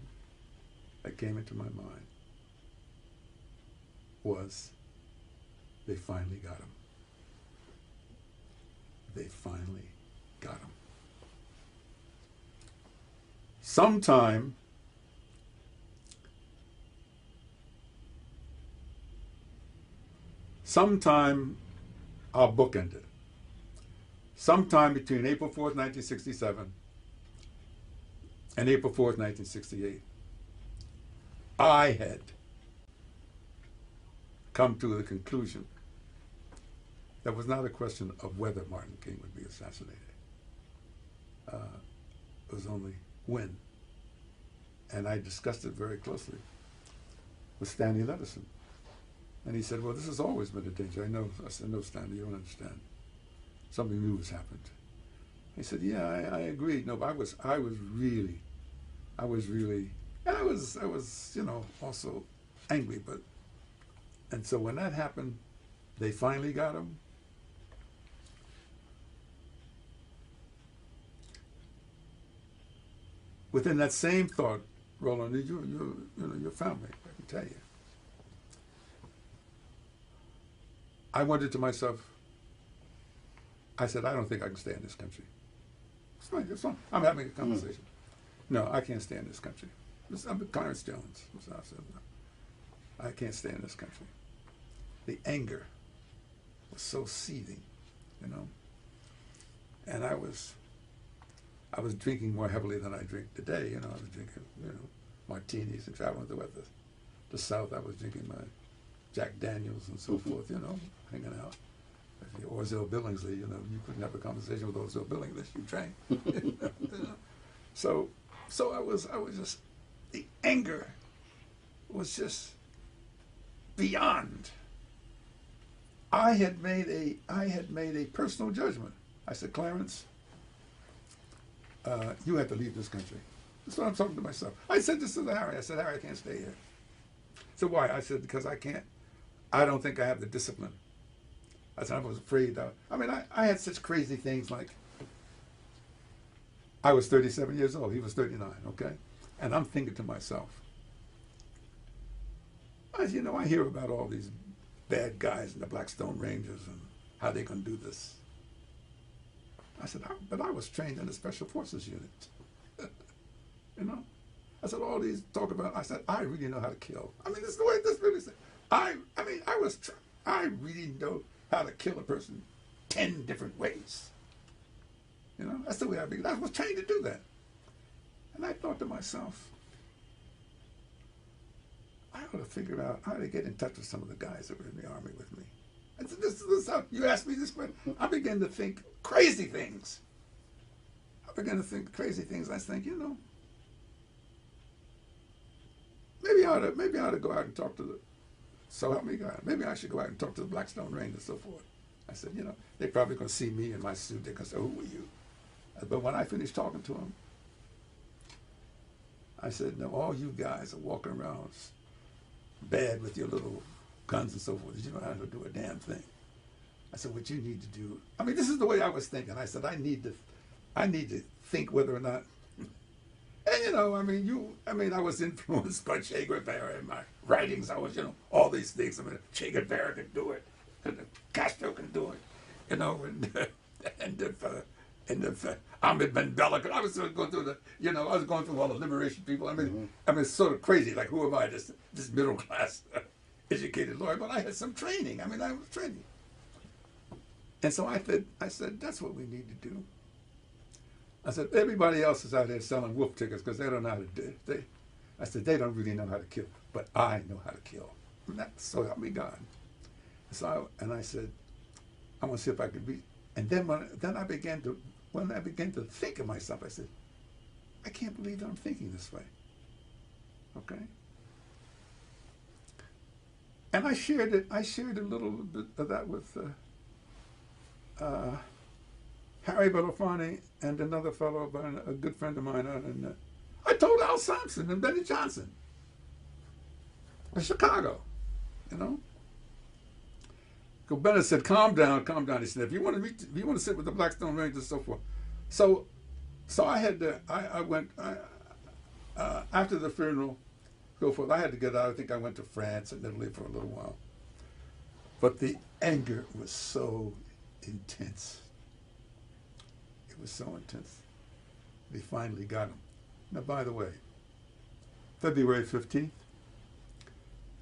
[SPEAKER 9] that came into my mind was, they finally got him. They finally got him. Sometime our book ended. Sometime between April 4th, 1967 and April 4th, 1968, I had come to the conclusion that was not a question of whether Martin King would be assassinated. It was only when. And I discussed it very closely
[SPEAKER 18] with Stanley Lederson. And he said, well, this has always been a danger. I know. I said, no, Stanley, you don't understand. Something new has happened. He said, yeah, I agreed. No, but I was really, and I was, you know, also angry. And so when that happened, they finally got him. Within that same thought, Roland, you know, your family, I can tell you. I wondered to myself, I said, I don't think I can stay in this country. It's fine, it's fine. I'm having a conversation. No, I can't stay in this country. I'm Clarence Jones. So I said, no, I can't stay in this country. The anger was so seething, you know. And I was drinking more heavily than I drink today, you know. I was drinking, you know, martinis and traveling throughout the South. I was drinking my Jack Daniels and so forth, you know, hanging out. Orville Billingsley, you know, you couldn't have a conversation with Orville Billingsley unless you drank. You know? So I was just, the anger was just beyond. I had made a personal judgment. I said, Clarence, you have to leave this country. That's what I'm talking to myself. I said this to Harry. I said, Harry, I can't stay here. So why? I said, because I don't think I have the discipline. I said, I was afraid. I mean, I had such crazy things like, I was 37 years old. He was 39, okay? And I'm thinking to myself, you know, I hear about all these bad guys in the Blackstone Rangers and how they're going to do this. I said, but I was trained in the Special Forces unit. You know? I said, all these talk about, I said, I really know how to kill. I mean, this is the way this really said. I really know how to kill a person 10 different ways. You know, that's the way I was trained to do that. And I thought to myself, I ought to figure out how to get in touch with some of the guys that were in the Army with me. And so this is how you asked me this question. I began to think crazy things. I was think, you know, maybe I ought to go out and talk to so help me God. Maybe I should go out and talk to the Blackstone Rangers and so forth. I said, you know, they're probably going to see me in my suit. They're going to say, who were you? But when I finished talking to them, I said, no, all you guys are walking around bad with your little guns and so forth. You don't know how to do a damn thing. I said, what you need to do, I mean, this is the way I was thinking. I said, I need to think whether or not, and you know, I was influenced by Che Guevara in my writings. I was, you know, all these things. I mean, Che Guevara could do it, and Castro can do it, you know, and if Ahmed Ben Bella could, I was going through I was going through all the liberation people. I mean, it's sort of crazy. Like, who am I, this middle class educated lawyer? But I had some training. I mean, I was training. And so I said, that's what we need to do. I said, everybody else is out there selling wolf tickets because they don't know how to do it. I said, they don't really know how to kill, but I know how to kill. And that's so help me God. So I said, I want to see if I could be. And then when I began to think of myself, I said, I can't believe that I'm thinking this way. Okay. And I shared a little bit of that with Harry Belafonte and another fellow, a good friend of mine, and I told Al Sampson and Benny Johnson in Chicago, you know. So Bennett said, calm down. He said, if you want to sit with the Blackstone Rangers and so forth. So I had to, I went, after the funeral, so forth, I had to get out. I think I went to France and Italy for a little while. But the anger was so intense. It was so intense. They finally got him. Now, by the way, February 15th,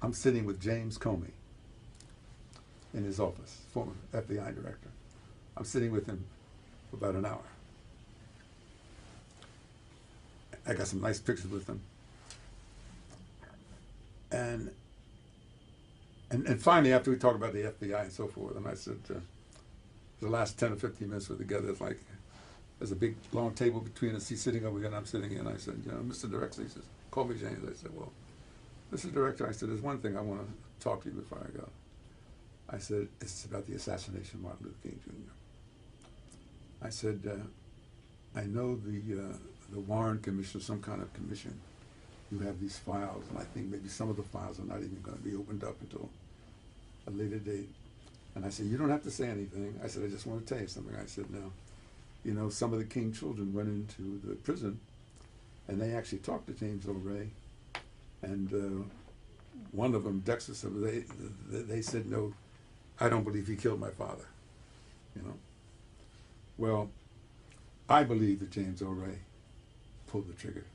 [SPEAKER 18] I'm sitting with James Comey in his office, former FBI director. I'm sitting with him for about an hour. I got some nice pictures with him. And finally, after we talked about the FBI and so forth, and I said, the last 10 or 15 minutes we're together, it's like, there's a big long table between us. He's sitting over here and I'm sitting here. And I said, you know, Mr. Director, he says, call me James. I said, well, Mr. Director, I said, there's one thing I want to talk to you before I go. I said, it's about the assassination of Martin Luther King Jr. I said, I know the Warren Commission, some kind of commission, you have these files, and I think maybe some of the files are not even going to be opened up until a later date. And I said, you don't have to say anything. I said, I just want to tell you something. I said, now, you know, some of the King children went into the prison, and they actually talked to James O. Ray, and one of them, Dexter, they said, no, I don't believe he killed my father, you know. Well, I believe that James O. Ray pulled the trigger.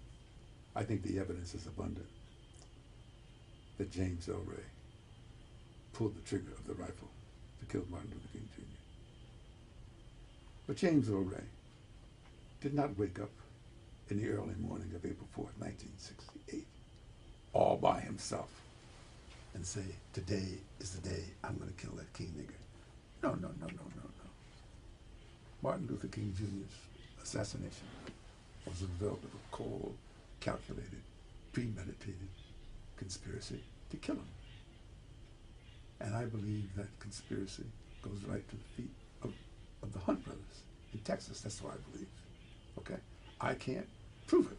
[SPEAKER 18] I think the evidence is abundant that James O. Ray pulled the trigger of the rifle to kill Martin Luther King Jr. But James O. Ray did not wake up in the early morning of April 4th, 1968, all by himself and say, today is the day I'm going to kill that King nigger. No, no, no, no, no, no. Martin Luther King Jr.'s assassination was a result of a cold, calculated, premeditated conspiracy to kill him. And I believe that conspiracy goes right to the feet of the Hunt brothers in Texas. That's what I believe. Okay? I can't prove it.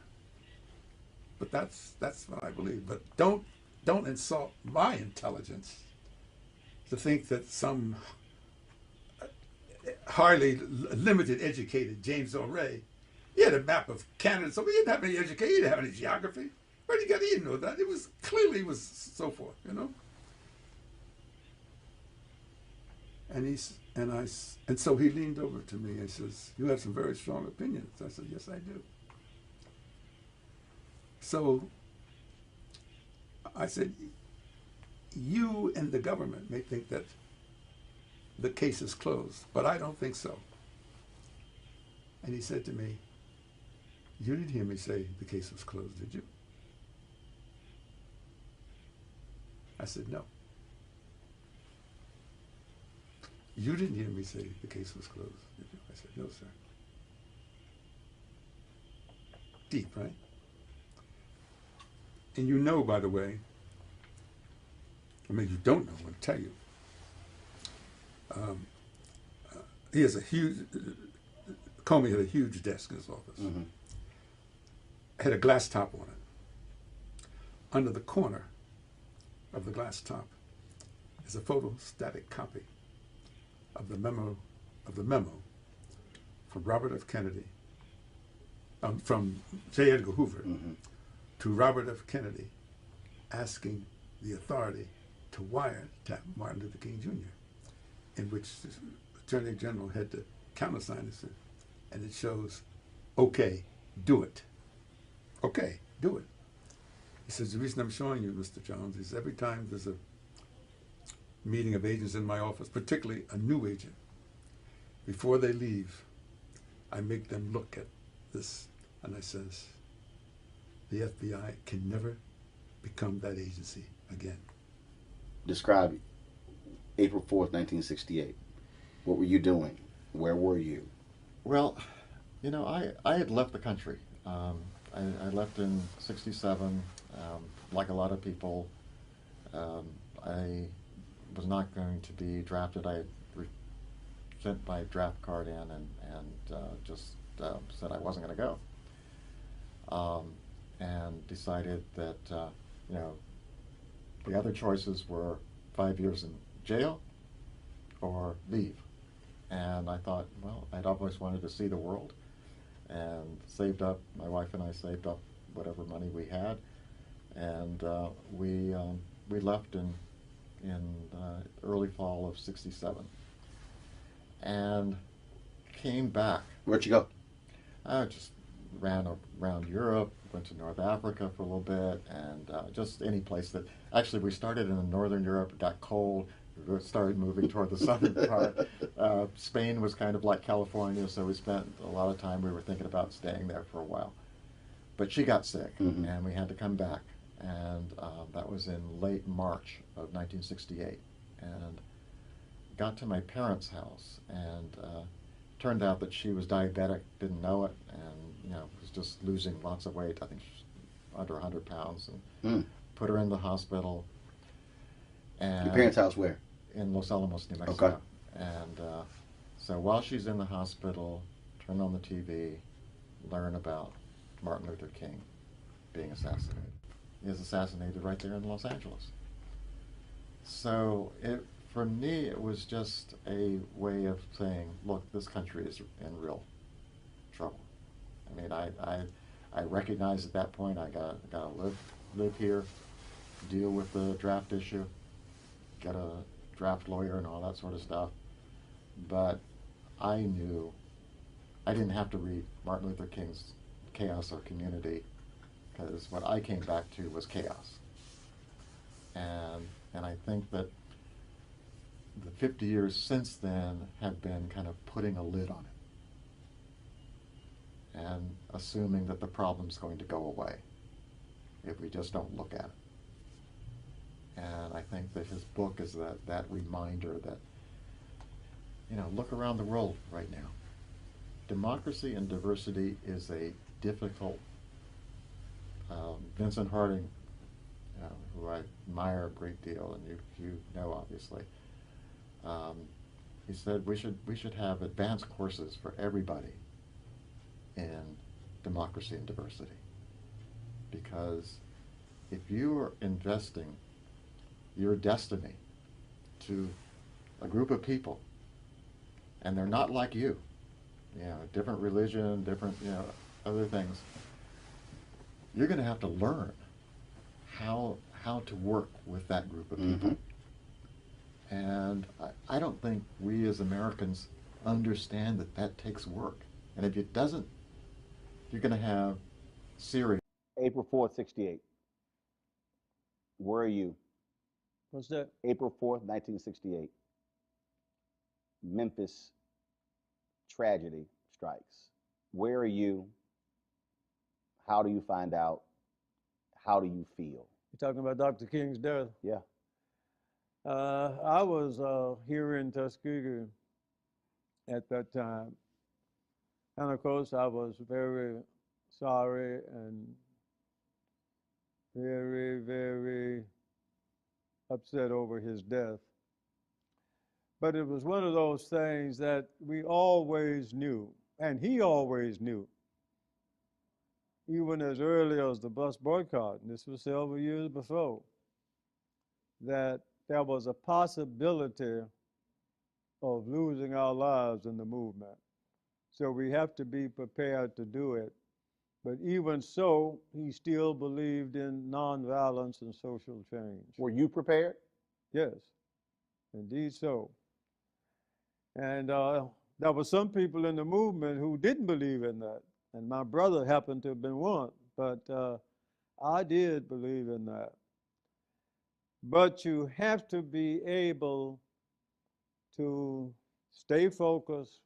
[SPEAKER 18] But that's what I believe. But don't insult my intelligence to think that some hardly limited educated James O. Ray, he had a map of Canada, so he didn't have any education, he didn't have any geography. Where did he get? He didn't know that. It was clearly so forth, you know. And so he leaned over to me and says, "You have some very strong opinions." I said, "Yes, I do." So I said, "You and the government may think that the case is closed, but I don't think so." And he said to me, "You didn't hear me say the case was closed, did you?" I said, "No." "You didn't hear me say the case was closed, did you?" I said, "No, sir." Deep, right? And you know, by the way, I mean, you don't know, I'm going to tell you. He has a huge, Comey had a huge desk in his office. Mm-hmm. Had a glass top on it. Under the corner of the glass top is a photostatic copy of the memo from Robert F. Kennedy, from J. Edgar Hoover, mm-hmm. to Robert F. Kennedy, asking the authority to wiretap Martin Luther King Jr., in which the Attorney General had to countersign it, and it shows, "Okay, do it. Okay, do it." He says, "The reason I'm showing you, Mr. Jones, is every time there's a meeting of agents in my office, particularly a new agent, before they leave, I make them look at this, and I says, the FBI can never become that agency again."
[SPEAKER 1] Describe April 4th, 1968. What were you doing? Where were you?
[SPEAKER 19] Well, you know, I had left the country. I left in '67. Like a lot of people, I was not going to be drafted. I had sent my draft card in and just said I wasn't going to go. And decided that, you know, the other choices were 5 years in jail or leave. And I thought, well, I'd always wanted to see the world, and saved up, my wife and I saved up whatever money we had, and we left in early fall of '67, and came back.
[SPEAKER 1] Where'd you go?
[SPEAKER 19] I just ran around Europe, went to North Africa for a little bit, and just any place that, actually we started in Northern Europe, it got cold, we started moving toward the southern part. Spain was kind of like California, so we spent a lot of time, we were thinking about staying there for a while. But she got sick, mm-hmm. and we had to come back, and that was in late March of 1968, and got to my parents' house, and turned out that she was diabetic, didn't know it, and you know, was just losing lots of weight. I think she was under 100 pounds, and put her in the hospital. And
[SPEAKER 1] Your parents' house where?
[SPEAKER 19] In Los Alamos, New Mexico.
[SPEAKER 1] Okay.
[SPEAKER 19] And so while she's in the hospital, turn on the TV, learn about Martin Luther King being assassinated. He was assassinated right there in Los Angeles. So for me, it was just a way of saying, look, this country is in real trouble. I mean, I recognized at that point I gotta live here, deal with the draft issue, get a draft lawyer and all that sort of stuff. But I knew I didn't have to read Martin Luther King's Chaos or Community, because what I came back to was chaos. And I think that the 50 years since then have been kind of putting a lid on it and assuming that the problem's going to go away if we just don't look at it. And I think that his book is that reminder that, you know, look around the world right now. Democracy and diversity is a difficult. Vincent Harding, who I admire a great deal, and you know obviously, he said we should have advanced courses for everybody in democracy and diversity, because if you are investing your destiny to a group of people and they're not like you, different religion, different, other things, you're going to have to learn how to work with that group of people. And I don't think we as Americans understand that takes work. And if it doesn't, you're going to have serious.
[SPEAKER 1] April 4th, 68. Where are you?
[SPEAKER 20] What's that?
[SPEAKER 1] April 4th, 1968. Memphis tragedy strikes. Where are you? How do you find out? How do you feel?
[SPEAKER 20] You're talking about Dr. King's death?
[SPEAKER 1] Yeah.
[SPEAKER 20] I was here in Tuskegee at that time. And of course, I was very sorry and very, very upset over his death. But it was one of those things that we always knew, and he always knew, even as early as the bus boycott, and this was several years before, that there was a possibility of losing our lives in the movement. So we have to be prepared to do it. But even so, he still believed in nonviolence and social change.
[SPEAKER 1] Were you prepared?
[SPEAKER 20] Yes, indeed so. And there were some people in the movement who didn't believe in that. And my brother happened to have been one, but I did believe in that. But you have to be able to stay focused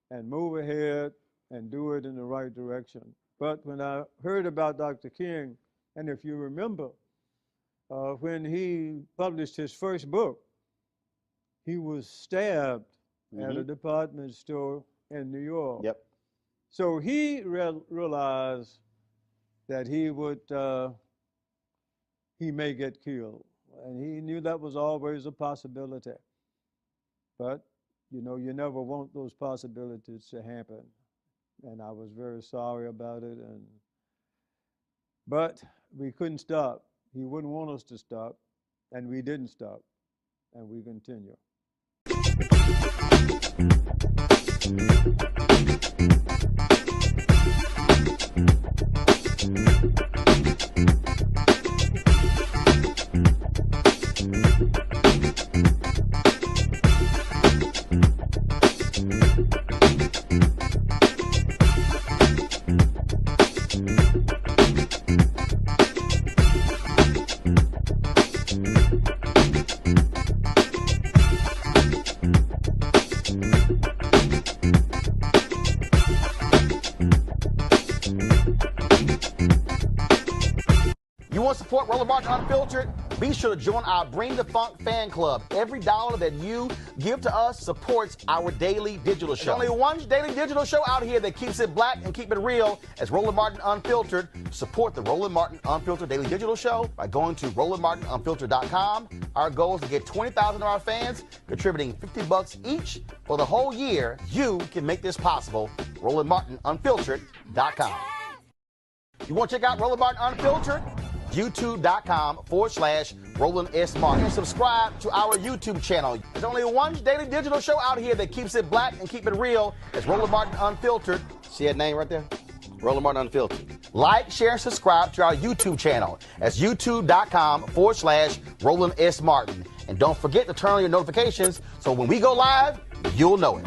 [SPEAKER 20] and move ahead and do it in the right direction. But when I heard about Dr. King, and if you remember, when he published his first book, he was stabbed at a department store in New York.
[SPEAKER 1] Yep.
[SPEAKER 20] So he realized that he may get killed. And he knew that was always a possibility. But, you never want those possibilities to happen. And I was very sorry about it. But we couldn't stop. He wouldn't want us to stop. And we didn't stop. And we continue.
[SPEAKER 16] support Roland Martin Unfiltered, be sure to join our Bring the Funk fan club. Every dollar that you give to us supports our daily digital show. There's only one daily digital show out here that keeps it black and keep it real as Roland Martin Unfiltered. Support the Roland Martin Unfiltered daily digital show by going to RolandMartinUnfiltered.com. Our goal is to get 20,000 of our fans contributing $50 each for the whole year. You can make this possible. RolandMartinUnfiltered.com. You want to check out Roland Martin Unfiltered? YouTube.com/Roland S. Martin. And subscribe to our YouTube channel. There's only one daily digital show out here that keeps it black and keep it real. It's Roland Martin Unfiltered. See that name right there? Roland Martin Unfiltered. Like, share, and subscribe to our YouTube channel. That's YouTube.com/Roland S. Martin. And don't forget to turn on your notifications so when we go live, you'll know it.